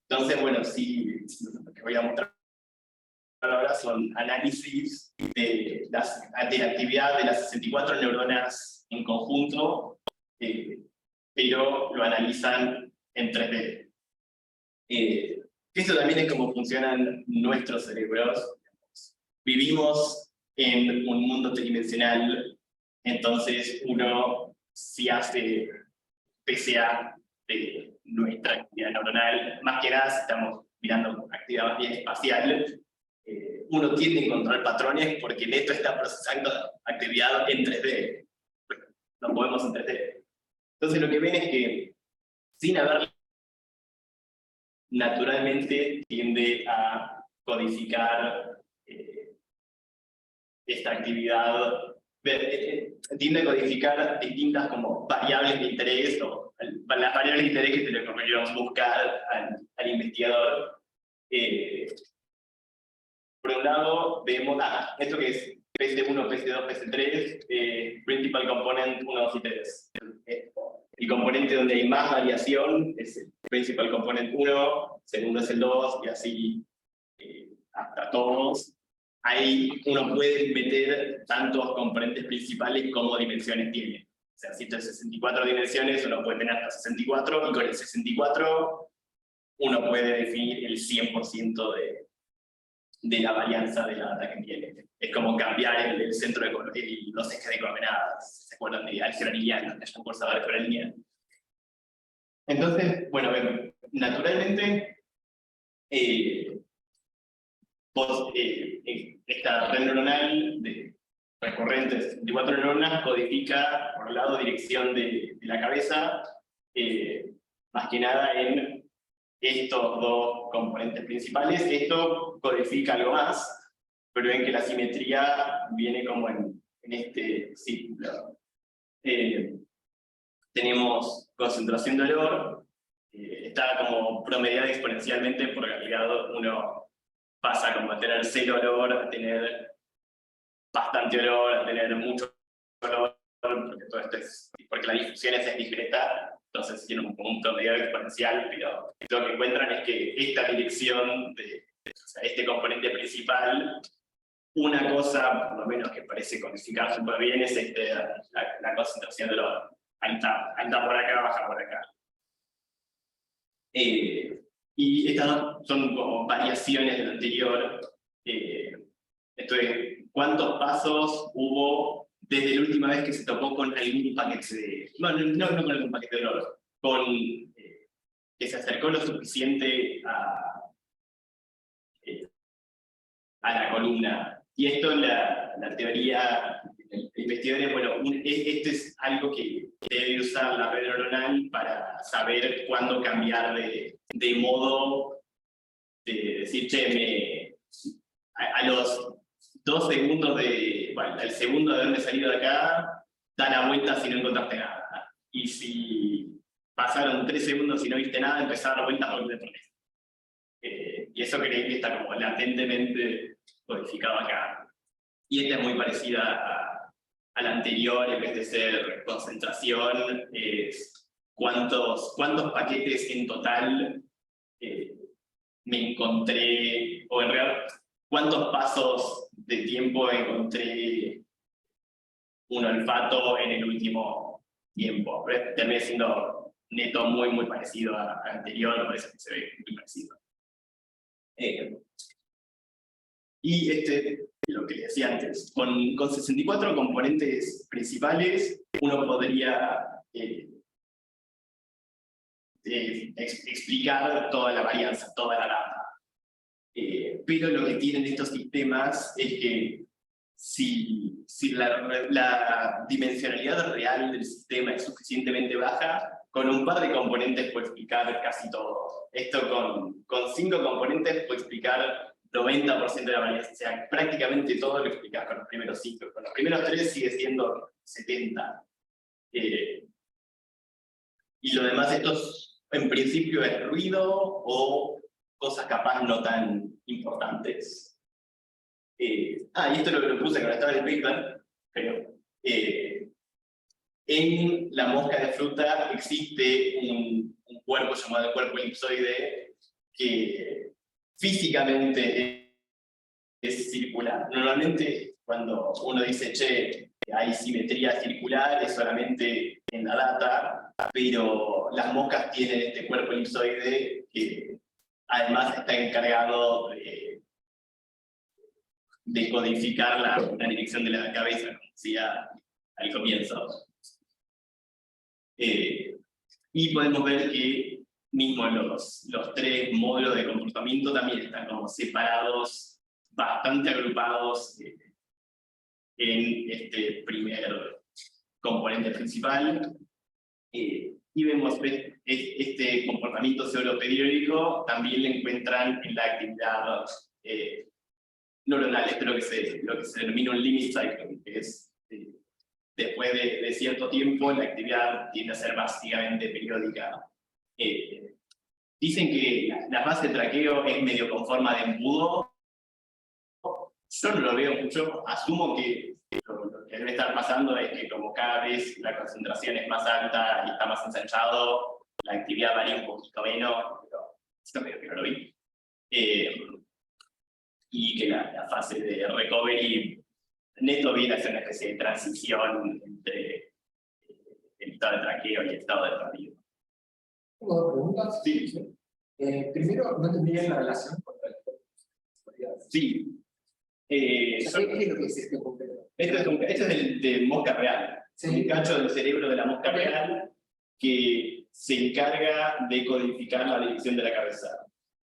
Entonces, bueno, sí, lo que voy a mostrar ahora son análisis de la actividad de las 64 neuronas en conjunto, pero lo analizan en 3D. Esto también es cómo funcionan nuestros cerebros. Vivimos en un mundo tridimensional, entonces uno, si hace PCA de nuestra actividad neuronal, más que nada si estamos mirando actividad más bien espacial, uno tiende a encontrar patrones porque esto está procesando actividad en 3D. Lo podemos en 3D. Entonces lo que ven es que, sin haber, naturalmente tiende a codificar esta actividad, tiende a codificar distintas como variables de interés, o las variables de interés que se le ocurrieron buscar al investigador. Por un lado, vemos esto que es PC1, PC2, PC3, Principal Component 1, 2 y 3. El componente donde hay más variación es el Principal Component 1, segundo es el 2, y así hasta todos. Ahí uno puede meter tantos componentes principales como dimensiones tiene. O sea, si tiene 64 dimensiones, uno puede tener hasta 64, y con el 64 uno puede definir el 100% de la varianza de la data que tiene. Es como cambiar el centro de los ejes de coordenadas. ¿Se acuerdan de álgebra lineal? ¿No? Hayan cursado álgebra lineal. Entonces, bueno, naturalmente, esta red neuronal recurrente de 64 neuronas codifica, por un lado, dirección de la cabeza, más que nada en estos 2 componentes principales. Esto codifica algo más, pero ven que la simetría viene como en este círculo. Tenemos concentración de olor, está como promediada exponencialmente, porque en realidad uno pasa como a tener 0 olor, a tener bastante olor, a tener mucho olor, porque todo esto porque la difusión es discreta. Entonces tiene un promedio exponencial, pero lo que encuentran es que esta dirección, o sea, este componente principal, una cosa, por lo menos, que parece codificar súper bien es la concentración del olor. Alta por acá, baja por acá. Y estas son como variaciones de lo anterior. Esto es, ¿cuántos pasos hubo desde la última vez que se topó con algún paquete de... Bueno, no con algún paquete de olor, con que se acercó lo suficiente a la columna. Y esto, la teoría de investigadores, bueno, esto es algo que debe usar la red neuronal para saber cuándo cambiar de modo, de decir, che, a los 2 segundos al segundo de haberme salido de acá, da la vuelta si no encontraste nada. Y si pasaron 3 segundos y no viste nada, empezar a dar vueltas por donde pones. Y eso creo que está como latentemente codificado acá. Y esta es muy parecida a la anterior, en vez de ser concentración, es cuántos paquetes en total me encontré, o en realidad, cuántos pasos de tiempo encontré un olfato en el último tiempo. Pero termina siendo neto muy parecido al anterior, por eso que se ve muy parecido. Y lo que decía antes, con 64 componentes principales, uno podría explicar toda la varianza, toda la data. Pero lo que tienen estos sistemas es que si la dimensionalidad real del sistema es suficientemente baja, con un par de componentes puede explicar casi todo. Esto con 5 componentes puede explicar 90% de la varianza, o sea, prácticamente todo lo explicas con los primeros 5. Con los primeros 3 sigue siendo 70. Y lo demás, esto en principio es ruido o cosas capaz no tan importantes. Y esto lo puse cuando estaba en el paper, pero en la mosca de fruta existe un cuerpo llamado el cuerpo elipsoide que físicamente es circular. Normalmente cuando uno dice, che, hay simetría circular, es solamente en la data, pero las moscas tienen este cuerpo elipsoide que además está encargado de codificar la dirección de la cabeza, como decía al comienzo. Y podemos ver que mismo los 3 módulos de comportamiento también están como separados, bastante agrupados en este primer componente principal. Y vemos este comportamiento pseudoperiódico también lo encuentran en la actividad neuronal. Esto es lo que se denomina un limit cycle, que es después de cierto tiempo la actividad tiende a ser básicamente periódica. Dicen que la fase de traqueo es medio con forma de embudo. Yo no lo veo mucho, asumo que lo que debe estar pasando es que como cada vez la concentración es más alta y está más ensanchado, la actividad varía un poquito menos, pero esto medio que no lo vi. Y que la fase de recovery neto viene a ser una especie de transición entre el estado de traqueo y el estado de radio. ¿Tengo 2 preguntas? Sí. Primero, no entendí bien la relación con la Sí. ¿Qué es lo que dice este completo? Esto es el de mosca real. Sí. Un cacho del cerebro de la mosca real que se encarga de codificar la dirección de la cabeza.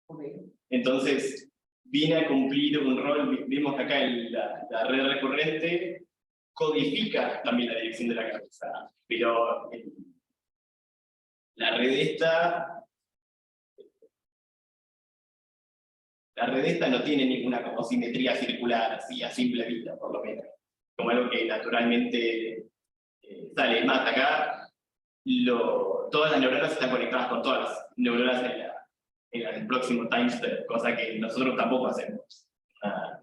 Okay. Entonces, viene a cumplir un rol, vimos que acá en la red recurrente, codifica también la dirección de la cabeza, pero la red esta no tiene ninguna como simetría circular, así a simple vista, por lo menos. Como algo que naturalmente sale. Más acá, todas las neuronas están conectadas con todas las neuronas en el próximo time step, cosa que nosotros tampoco hacemos. La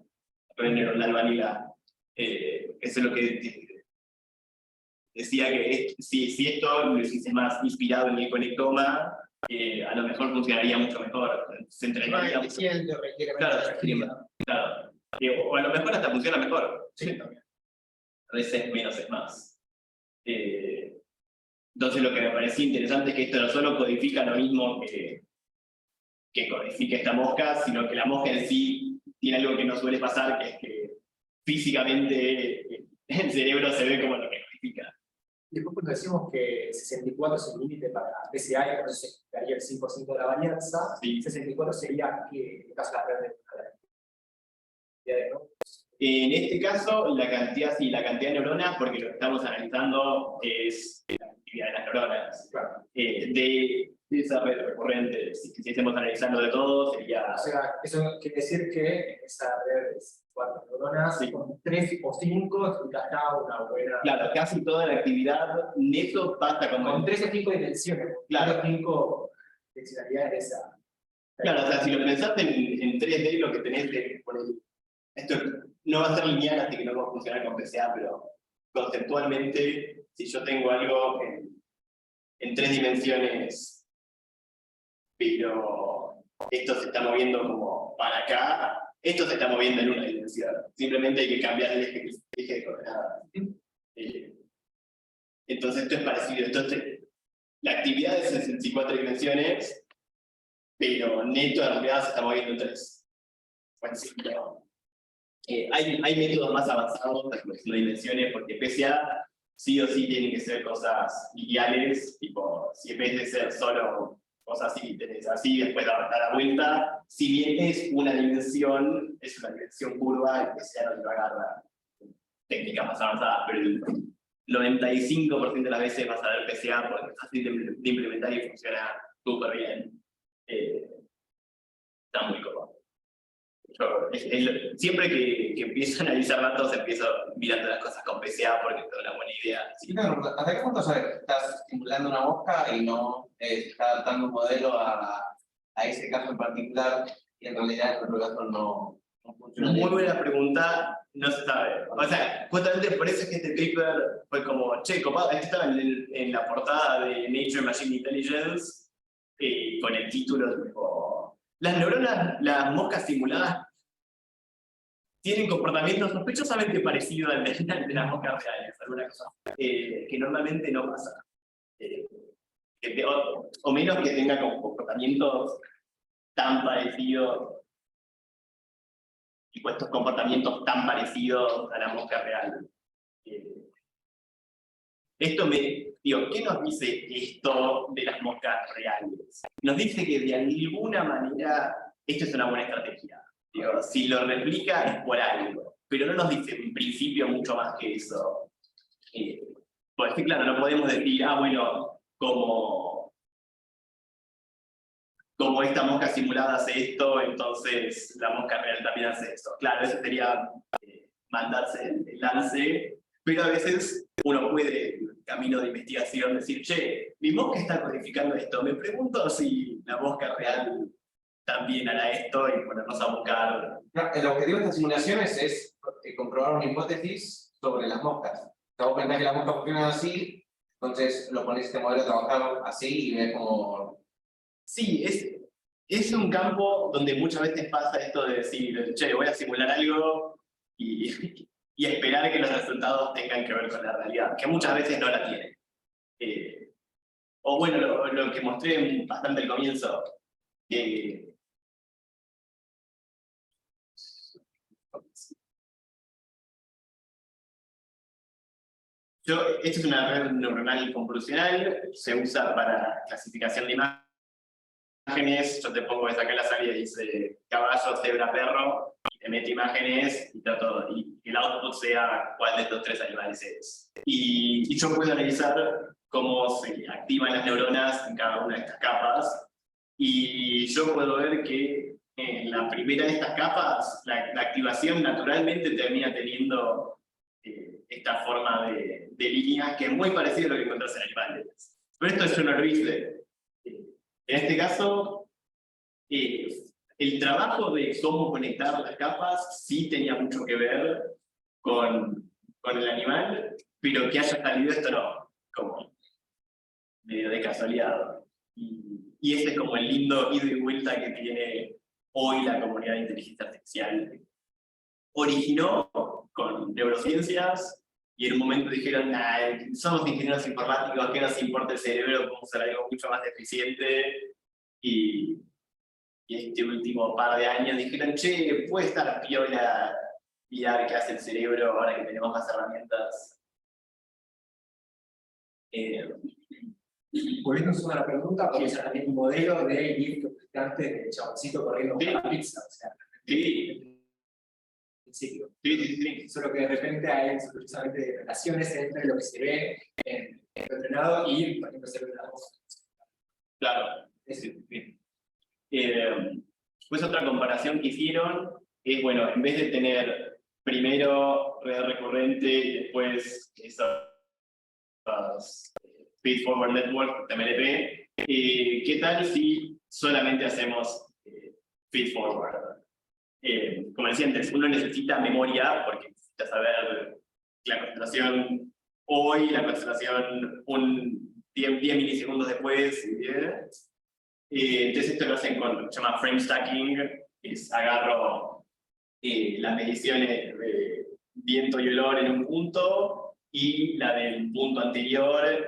red neuronal vanilla. Eso es lo que decía que si esto lo hiciese más inspirado en el conectoma, a lo mejor funcionaría mucho mejor. Se entrenaría mucho. Claro. O a lo mejor hasta funciona mejor. Sí, también. A veces menos es más. Entonces lo que me parecía interesante es que esto no solo codifica lo mismo que codifica esta mosca, sino que la mosca en sí tiene algo que no suele pasar, que es que físicamente el cerebro se ve como lo que codifica. Y después cuando decimos que 64 es el límite para PCI, entonces daría el 5% de la varianza, Sí. 64 sería que en el caso de la red neuronal. cantidad de números. En este caso, la cantidad de neuronas, porque lo que estamos analizando es la actividad de las neuronas. Claro. De esa red recurrente, si estemos analizando de todo, sería... O sea, eso quiere decir que en esa red de 4 neuronas, Sí. con 3 o 5, ya una buena... Claro, casi toda la actividad neto pasa como... Con 3 o 5 dimensiones. Claro. 3 o 5 dimensionalidades de esa. Claro, o sea, si lo pensaste en 3D, lo que tenés de... Esto no va a ser lineal, así que no va a funcionar con PCA, pero conceptualmente, si yo tengo algo en 3 dimensiones, pero esto se está moviendo como para acá, esto se está moviendo en una dimensión. Simplemente hay que cambiar el eje de coordenadas. Entonces esto es parecido. Entonces, la actividad es en 4 dimensiones, pero neto en realidad se está moviendo en 3. Bueno, sí, pero, hay métodos más avanzados de corrección de dimensiones, porque PCA sí o sí tienen que ser cosas lineales, tipo, si en vez de ser solo cosas así, tenés así, después dar la vuelta, si bien es una dimensión curva, el PCA no te lo agarra. Técnicas más avanzadas, pero el 95% de las veces vas a ver PCA porque es fácil de implementar y funciona súper bien. Está muy cómodo. Siempre que empiezo a analizar datos, empiezo mirando las cosas con PCA porque es una buena idea. Sí, claro, ¿hasta qué punto sabes que estás simulando una mosca y no está adaptando un modelo a ese caso en particular y en realidad en otro caso no funciona? Muy buena pregunta, no se sabe. O sea, justamente por eso es que este paper fue como, che, copado, este estaba en la portada de Nature Machine Intelligence con el título tipo, las neuronas, las moscas simuladas tienen comportamientos sospechosamente parecidos al de las moscas reales, alguna cosa que normalmente no pasa. O menos que tenga comportamientos tan parecidos, y estos comportamientos tan parecidos a la mosca real. ¿Qué nos dice esto de las moscas reales? Nos dice que de alguna manera esto es una buena estrategia. Si lo replica es por algo, pero no nos dice en principio mucho más que eso. Pues sí, claro, no podemos decir, bueno, como esta mosca simulada hace esto, entonces la mosca real también hace esto. Claro, eso sería mandarse el lance, pero a veces uno puede, camino de investigación, decir, che, mi mosca está codificando esto, me pregunto si la mosca real también hará esto y ponernos a buscar. El objetivo de estas simulaciones es comprobar una hipótesis sobre las moscas. O sea, vos pensás que las moscas funcionan así, entonces lo pones este modelo a trabajar así y ves como... Sí, es un campo donde muchas veces pasa esto de decir, che, voy a simular algo y esperar que los resultados tengan que ver con la realidad, que muchas veces no la tienen. O bueno, lo que mostré bastante al comienzo, esto es una red neuronal convolucional, se usa para clasificación de imágenes. Yo te pongo esa acá la salida y dice caballo, cebra, perro, y te mete imágenes y que el output sea cuál de estos 3 animales es. Y yo puedo analizar cómo se activan las neuronas en cada una de estas capas, y yo puedo ver que en la primera de estas capas la activación naturalmente termina teniendo esta forma de líneas que es muy parecida a lo que encontrás en animales. Pero esto yo no lo hice. En este caso, el trabajo de cómo conectar las capas sí tenía mucho que ver con el animal, pero que haya salido esto no, como medio de casualidad. Y ese es como el lindo ida y vuelta que tiene hoy la comunidad de inteligencia artificial. Originó con neurociencias, y en un momento dijeron, somos ingenieros informáticos, ¿qué nos importa el cerebro? Podemos hacer algo mucho más eficiente. Y este último par de años dijeron, che, puede estar piola mirar qué hace el cerebro ahora que tenemos más herramientas. Volviendo a la pregunta, porque es también un modelo de ir frustrante de chaboncito corriendo con la pizza. O sea, Sí. principio. Sí. Solo que de repente hay precisamente relaciones entre lo que se ve en el entrenado y, por ejemplo, se ve en la voz. Claro. Sí. Pues otra comparación que hicieron es, bueno, en vez de tener primero red recurrente y después esas Feed Forward Network, TMLP, ¿qué tal si solamente hacemos Feed Forward? Como decía antes, uno necesita memoria porque necesita saber la concentración hoy, la concentración 10 milisegundos después. Entonces esto lo hacen con lo que se llama frame stacking, que es agarro las mediciones de viento y olor en un punto y la del punto anterior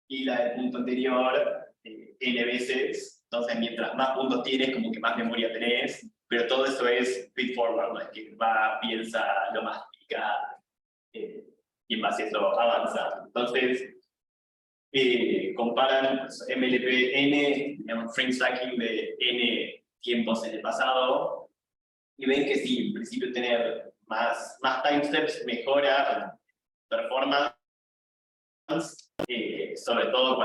y la del punto anterior n veces. Entonces mientras más puntos tienes, como que más memoria tenés, pero todo eso es feed forward, no es que va, piensa, lo mastica y en base a eso avanza. Entonces comparan pues, MLP-N, frame stacking de N tiempos en el pasado, y ven que sí, en principio tener más time steps mejora performance, sobre todo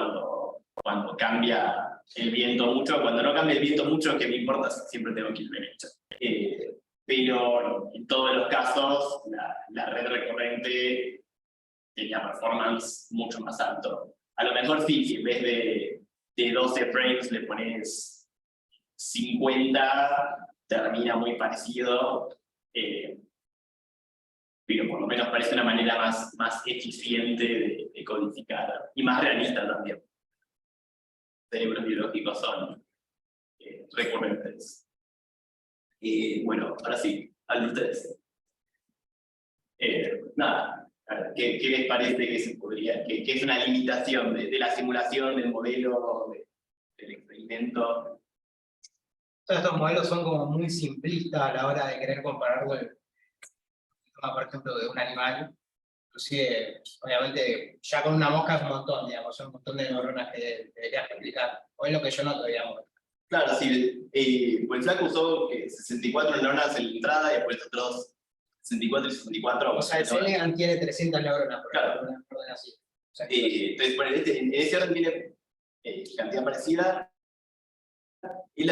cuando cambia el viento mucho. Cuando no cambia el viento mucho, que me importa si siempre tengo que ir derecho. Pero en todos los casos, la red recurrente tenía performance mucho más alto. A lo mejor sí, si en vez de 12 frames le pones 50, termina muy parecido, pero por lo menos parece una manera más eficiente de codificar y más realista también. Cerebros biológicos son recurrentes. Bueno, ahora sí, hablen ustedes. Nada. ¿Qué les parece que se podría, que es una limitación de la simulación, del modelo, del experimento? Todos estos modelos son como muy simplistas a la hora de querer compararlo, por ejemplo, de un animal. Inclusive, obviamente, ya con una mosca es un montón, digamos, son un montón de neuronas que deberías replicar. O es lo que yo noto, digamos. Claro, sí. Pues Flaco usó 64 neuronas en la entrada y después otros 64 y 64. O sea, el Senegan tiene 300 neuronas, por Claro. ejemplo, una orden así. O sea, Entonces, bueno, en ese orden tiene cantidad parecida. Y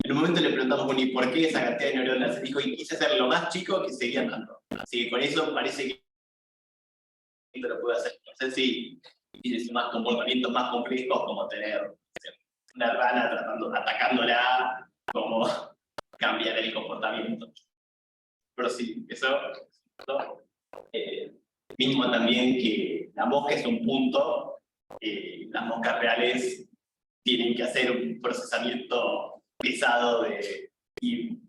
en un momento le preguntamos, bueno, ¿y por qué esa cantidad de neuronas? Dijo, y quise hacer lo más chico que seguía andando. Así que con eso parece que lo puede hacer. No sé si tienes más comportamientos más complejos, como tener una rana atacándola, como cambiar el comportamiento. Pero sí, eso ¿no? Mismo también que la mosca es un punto, las moscas reales tienen que hacer un procesamiento pesado y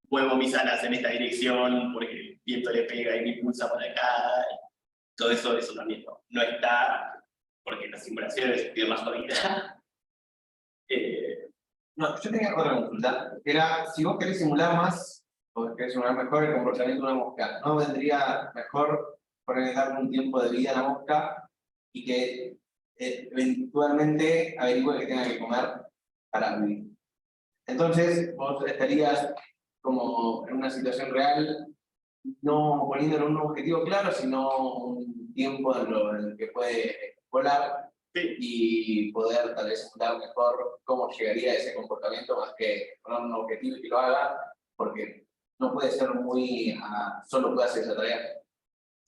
muevo mis alas en esta dirección porque el viento le pega y me impulsa por acá. Todo eso también no está, porque la simulación es más jodida. No, yo tenía otra consulta. Era, si vos querés simular más, o querés simular mejor el comportamiento de una mosca, ¿no vendría mejor ponerle darle un tiempo de vida a la mosca y que eventualmente averigüe que tenga que comer para vivir? Entonces, vos estarías como en una situación real, no poniéndole un objetivo claro, sino un tiempo en el que puede volar. Sí. Y poder tal vez simular mejor cómo llegaría a ese comportamiento más que poner un objetivo y que lo haga, porque no puede ser muy solo puede hacer esa tarea.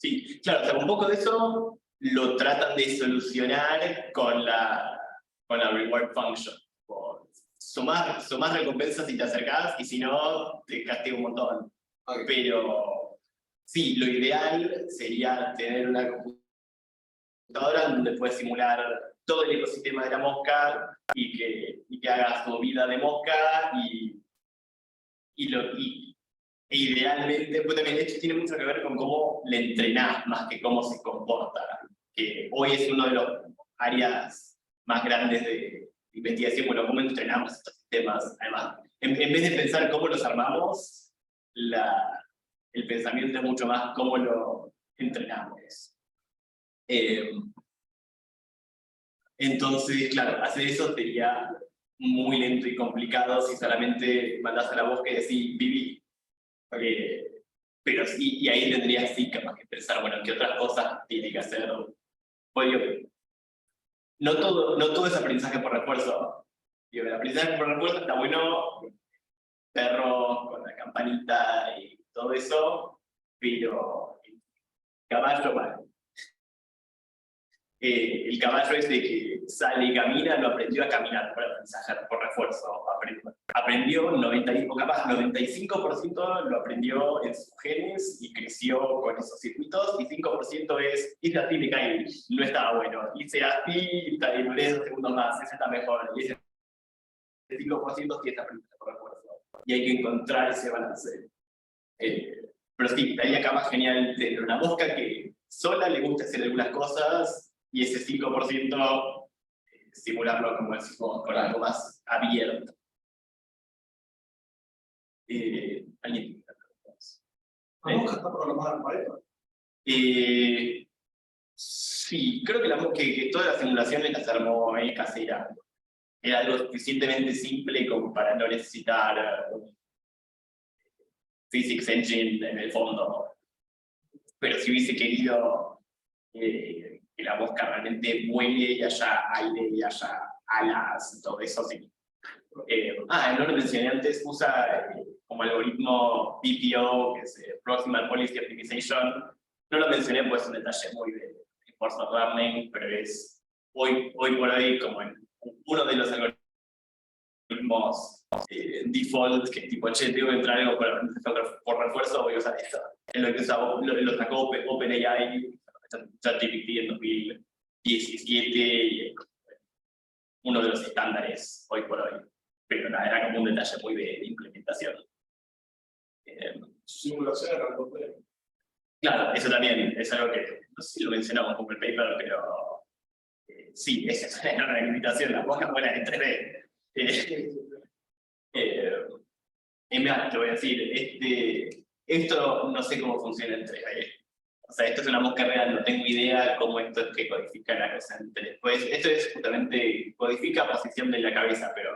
Sí, claro, o sea, un poco de eso lo tratan de solucionar con la reward function. Sumás recompensas si te acercás y si no, te castiga un montón. Okay. Pero sí, lo ideal sería tener una computadora donde puedes simular todo el ecosistema de la mosca y que haga su vida de mosca y idealmente, pues también de hecho tiene mucho que ver con cómo le entrenás más que cómo se comporta, que hoy es uno de los áreas más grandes de investigación, bueno, cómo entrenamos estos sistemas. Además, en vez de pensar cómo los armamos, el pensamiento es mucho más cómo lo entrenamos. Entonces, claro, hacer eso sería muy lento y complicado si solamente mandás a la mosca y decís, viví. pero sí, y ahí tendría sí capaz que pensar, bueno, qué otras cosas tiene que hacer. Oye, no todo es aprendizaje por refuerzo. Digo, el aprendizaje por refuerzo está bueno, perro con la campanita y todo eso, pero el caballo, bueno, el caballo ese que sale y camina no aprendió a caminar por aprendizaje por refuerzo. Aprendió 95% lo aprendió en sus genes y creció con esos circuitos, y 5% hice así, me caí, no estaba bueno. Hice así, duré 2 segundos más, ese está mejor. Y ese 5% sí es aprendizaje por refuerzo. Y hay que encontrar ese balance. Pero sí, estaría acá más genial tener una mosca que sola le gusta hacer algunas cosas, y ese 5% simularlo, como decimos, con algo más abierto. ¿Alguien? ¿La mosca está programada en Python? Sí, creo que todas las simulaciones las armó casera. Era algo suficientemente simple como para no necesitar Physics Engine en el fondo. Pero si hubiese querido que la mosca realmente vuele y haya aire y haya alas y todo eso, sí. No lo mencioné antes, usa como algoritmo PPO, que es Proximal Policy Optimization. No lo mencioné, pues es un detalle muy de Reinforcement Learning, pero es hoy por hoy como uno de los algoritmos default, que tipo, che, tengo que entrar algo por refuerzo, voy a usar esto. Es lo que lo sacó OpenAI, ChatGPT en 2017, y uno de los estándares hoy por hoy. Pero nada, era como un detalle muy de implementación. Simulación era algo de... Claro, eso también es algo que, no sé si lo mencionamos como el paper, pero sí, esa es una enorme limitación, la mosca buena en 3D. Es más, te voy a decir, esto no sé cómo funciona en 3D. O sea, esto es una mosca real, no tengo idea cómo esto es que codifica la cosa en 3D. Pues esto es justamente, codifica posición de la cabeza, pero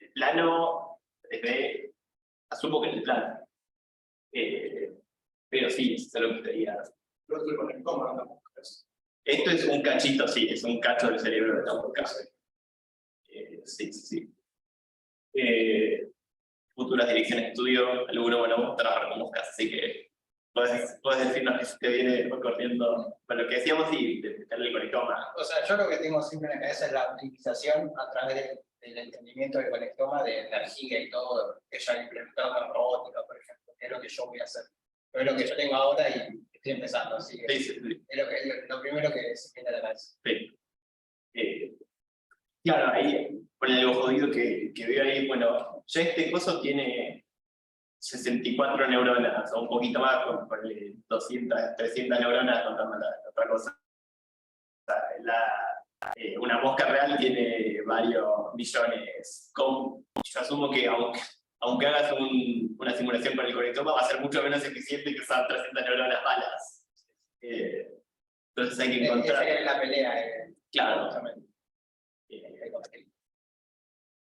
el plano 3D, asumo que en el plano. Pero sí, eso es lo que te diría. Yo estoy con el coma de la mosca. Esto es un cachito, sí, es un cacho del cerebro de la mosca. Sí. Futuras direcciones de estudio, alguno bueno trabajar con moscas, así que puedes decirnos que se te viene corriendo con lo que decíamos y tener el conectoma. O sea, yo lo que tengo siempre en la cabeza es la optimización a través del entendimiento del conectoma, de energía y todo, que ya he implementado en robótica, por ejemplo, que es lo que yo voy a hacer. Pero es lo que yo tengo ahora y estoy empezando, así que Sí. es lo primero que se viene a la cabeza. Sí. Claro, ahí, con el jodido que veo ahí, bueno, ya este coso tiene 64 neuronas, o un poquito más, con 200, 300 neuronas, contando la otra cosa. Una mosca real tiene varios millones. Yo asumo que aunque hagas una simulación con el conectoma, va a ser mucho menos eficiente que usar 300 neuronas malas. Entonces hay que encontrar... Esa es la pelea. Claro.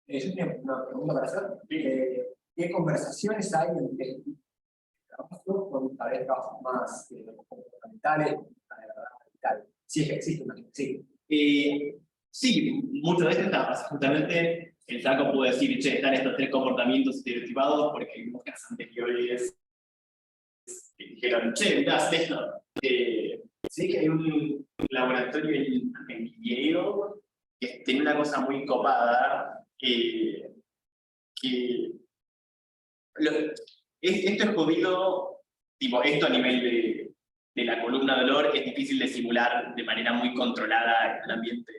Yo tenía una pregunta para hacer. ¿Qué conversaciones hay entre el trabajo con tareas más fundamentales y tal? Si es que existe una. Sí. Sí, mucho de esto está pasando justamente. El saco pudo decir, che, están estos 3 comportamientos estereotipados porque hay moscas anteriores que dijeron, che, mirá, haz esto. Sí que hay un laboratorio en Yale que tiene una cosa muy copada, esto es jodido, tipo, esto a nivel de la columna de olor es difícil de simular de manera muy controlada en el ambiente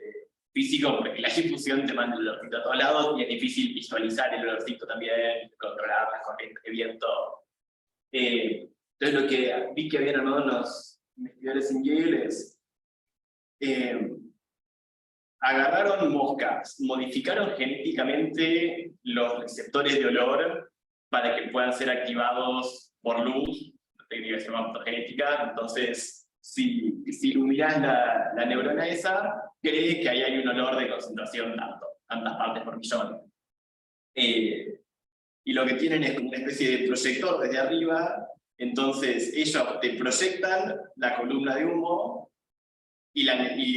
físico, porque la difusión te manda el olorcito a todos lados y es difícil visualizar el olorcito también, controlar las corrientes de viento. Entonces lo que vi que habían armado los investigadores en Yale es agarraron moscas, modificaron genéticamente los receptores de olor para que puedan ser activados por luz, la técnica se llama optogenética. Entonces, si iluminas la neurona esa, cree que ahí hay un olor de concentración tantas partes por millón. Y lo que tienen es como una especie de proyector desde arriba Entonces ellos te proyectan la columna de humo y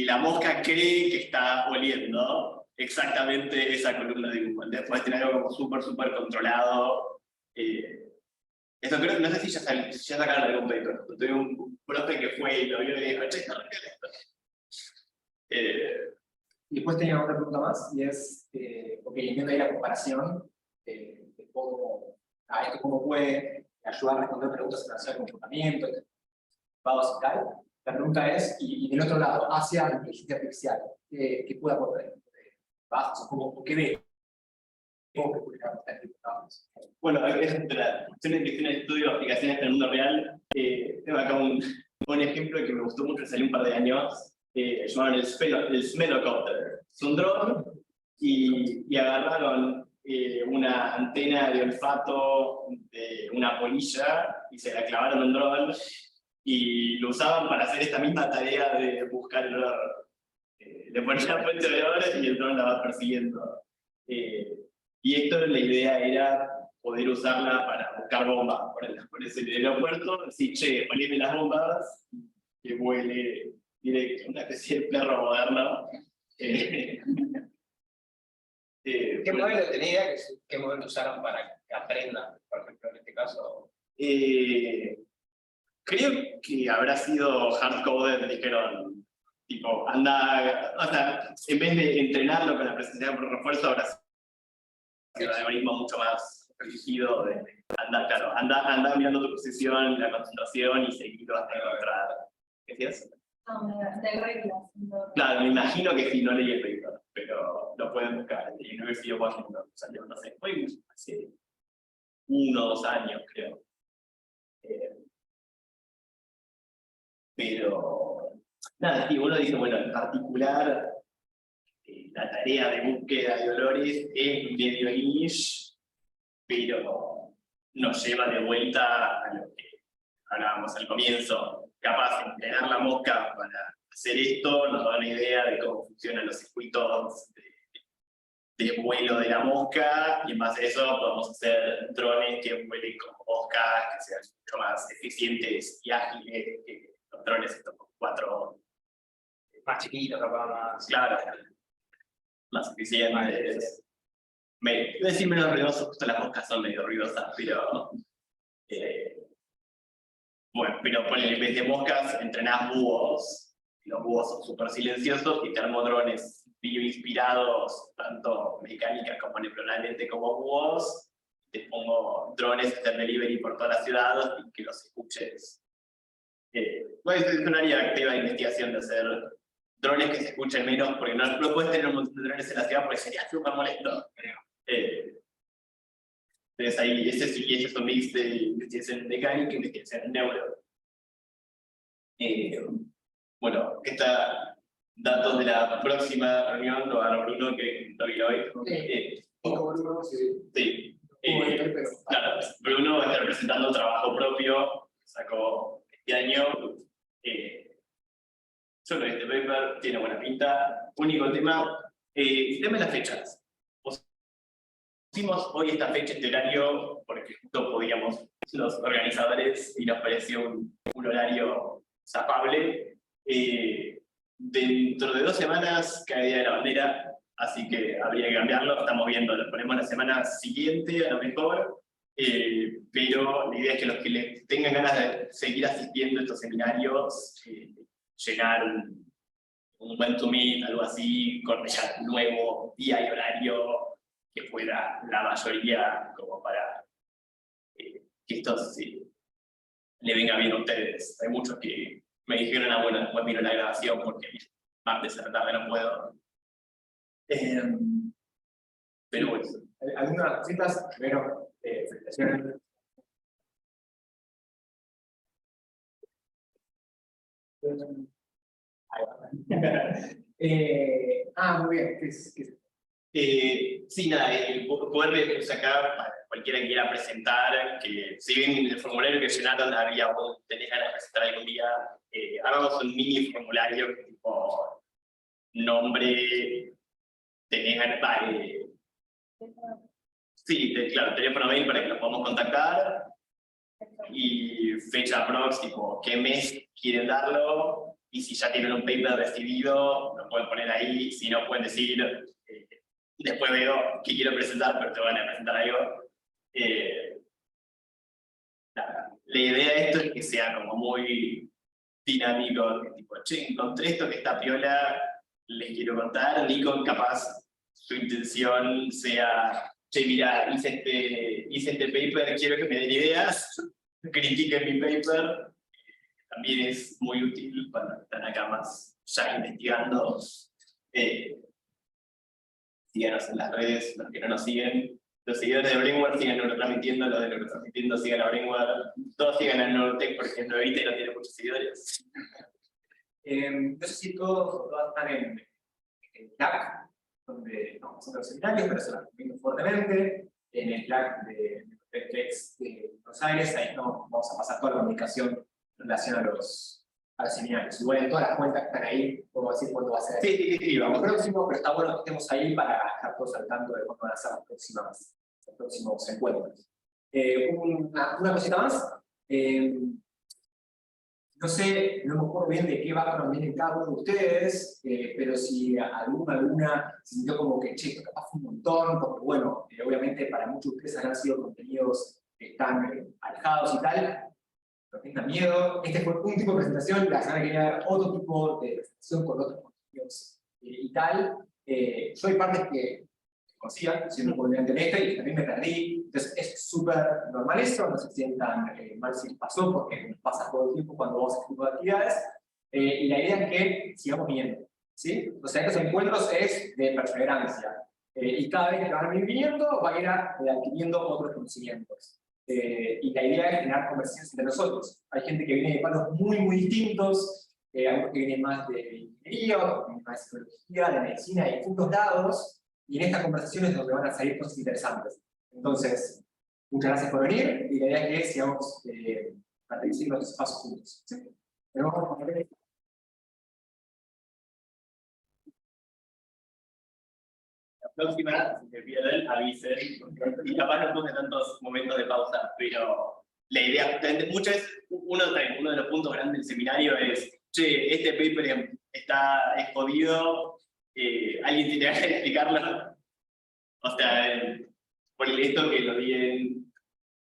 la mosca cree que está oliendo exactamente esa columna de humo. Después tener algo como súper controlado. Esto creo que no sé si ya sacaron algún paper. Tuve un profe que fue y lo vio y dijo, che, está re esto. Y después tenía otra pregunta más, y es, porque entiendo ahí la comparación de cómo, esto cómo puede ayudar a responder preguntas en relación al comportamiento, dados y tal. La pregunta es, y del otro lado, hacia la inteligencia artificial, ¿qué puede aportar? ¿Bajas? ¿O qué ve? Bueno, es de la cuestión de investigación de estudio de aplicaciones en el mundo real. Tengo acá un ejemplo que me gustó mucho, salió un par de años, llamaron el Smellocopter. Es un dron y agarraron una antena de olfato de una polilla y se la clavaron en un dron y lo usaban para hacer esta misma tarea de buscar el olor. Le ponían la fuente de olor y el dron la va persiguiendo. Y esto, la idea era poder usarla para buscar bombas por ese aeropuerto, decir, che, oleme las bombas, que huele directo, una especie de perro moderno. ¿Qué modelo tenía? ¿Qué modelo usaron para que aprenda, por ejemplo, en este caso? Creo que habrá sido hardcoded, dijeron, tipo, anda, o sea, en vez de entrenarlo con la presencia por refuerzo, habrá sido un algoritmo mucho más rígido de anda mirando tu posición, la concentración y seguirlo hasta encontrar. ¿Qué decías? De reglas. Claro, me imagino que sí, no leí el paper, pero lo pueden buscar. En la University of Washington salió, no sé, fue hace 1 o 2 años, creo. Pero, nada, sí, uno dice, bueno, en particular, la tarea de búsqueda de olores es medio niche, pero nos lleva de vuelta a lo que hablábamos al comienzo. Capaz de entrenar la mosca para hacer esto nos da una idea de cómo funcionan los circuitos de vuelo de la mosca, y en base a eso podemos hacer drones que vuelen como moscas, que sean mucho más eficientes y ágiles que los drones estos con 4. Más chiquitos, capaz más. Claro, más eficientes. Iba a decir menos ruidosos, justo las moscas son medio ruidosas, pero bueno, pero ponle, en vez de moscas entrenás búhos, y los búhos son súper silenciosos, y te armo drones bioinspirados, tanto mecánicas como neuronalmente como búhos, te pongo drones a hacer delivery por toda la ciudad y que los escuches. Bueno, es un área activa de investigación de hacer drones que se escuchen menos, porque no puedes tener un montón de drones en la ciudad porque sería súper molesto. Entonces ahí, ese es un mix de investigación mecánica y investigación en neuro. Bueno, datos de la próxima reunión lo hará Bruno, que lo vi hoy. Sí. Claro, Bruno va a estar presentando un trabajo propio, sacó este año. Yo lo vi este paper, tiene buena pinta. Único tema, el tema de las fechas. Pusimos hoy esta fecha, este horario, porque justo podíamos los organizadores y nos pareció un horario zafable. Dentro de 2 semanas cae Día de la Bandera, así que habría que cambiarlo, estamos viendo, lo ponemos la semana siguiente a lo mejor, pero la idea es que los que les tengan ganas de seguir asistiendo a estos seminarios, llegar un buen to meet, algo así, coordinar un nuevo día y horario que fuera la mayoría como para que esto le venga bien a ustedes. Hay muchos que me dijeron, bueno, después miro la grabación porque martes a la tarde no puedo. Pero bueno. Algunas cositas, primero, felicitaciones. Ahí va. Muy bien. Sí, nada, poder sacar para cualquiera que quiera presentar, que si bien en el formulario que llenaron había, vos tenés ganas de presentar algún día, hagamos un mini formulario que tipo nombre, tenés ganas, sí, claro, teléfono mail para que los podamos contactar, y fecha prox, tipo, qué mes quieren darlo, y si ya tienen un paper decidido, lo pueden poner ahí, si no pueden decir, después veo que quiero presentar, pero te van a presentar algo. La idea de esto es que sea como muy dinámico, que tipo, che, encontré esto que está piola, les quiero contar, Nikon capaz su intención sea, che, mira, hice este paper, quiero que me den ideas, critiquen mi paper, también es muy útil cuando están acá más ya investigando. Síganos en las redes, los que no nos siguen. Los seguidores de Brainware sigan neurotransmitiendo, los de neurotransmitiendo sigan a Brainware, todos sigan a Neurotech porque Neurite no tiene muchos seguidores. No sé si todos o todas están en Slack, donde no vamos a hacer los seminarios, pero se los recomiendo fuertemente. En el Slack de Neurotech de Buenos Aires, ahí no vamos a pasar toda la comunicación en relación a los seminarios. Igual en todas las cuentas que están ahí, podemos decir cuándo va a ser Sí, el vamos. próximo, pero está bueno que estemos ahí para estar todos al tanto de cuándo van a ser los próximos encuentros. Una cosita más. No sé, no me acuerdo bien de qué background viene cada uno de ustedes, pero si alguna sintió como que, che, esto capaz fue un montón, porque bueno, obviamente para muchos de ustedes han sido contenidos que están alejados y tal, no tengan miedo. Este fue un tipo de presentación, la semana que viene haber otro tipo de presentación con otros contenidos y tal. Yo hay partes que conocía, siendo estudiante en este, y también me perdí. Entonces es súper normal eso, no se sientan mal si les pasó, porque nos pasa todo el tiempo cuando vamos a este tipo de actividades. Y la idea es que sigamos viniendo, ¿sí? O sea, estos encuentros es de perseverancia. Y cada vez que van a ir viniendo, van a ir adquiriendo otros conocimientos. Y la idea es generar conversaciones entre nosotros. Hay gente que viene de palos muy distintos, algunos que vienen más de ingeniería, otros que vienen más de psicología, de medicina, de distintos lados. Y en estas conversaciones es donde van a salir cosas interesantes. Entonces, muchas gracias por venir, y la idea es que sigamos participando en estos pasos juntos. ¿Sí? Pero vamos a poner... La próxima, si te pierden, avisen, y capaz no tome tantos momentos de pausa, pero la idea justamente, uno de los puntos grandes del seminario es, che, este paper es jodido, alguien tiene que explicarlo. O sea, por esto que lo di en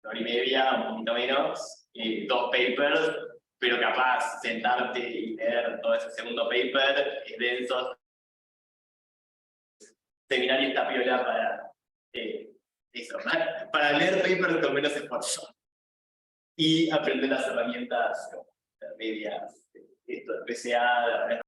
1 hora y media, un poquito menos, 2 papers, pero capaz sentarte y leer todo ese segundo paper es denso. Seminario está piola para eso, para leer papers con menos esfuerzo y aprender las herramientas intermedias, esto de PCA,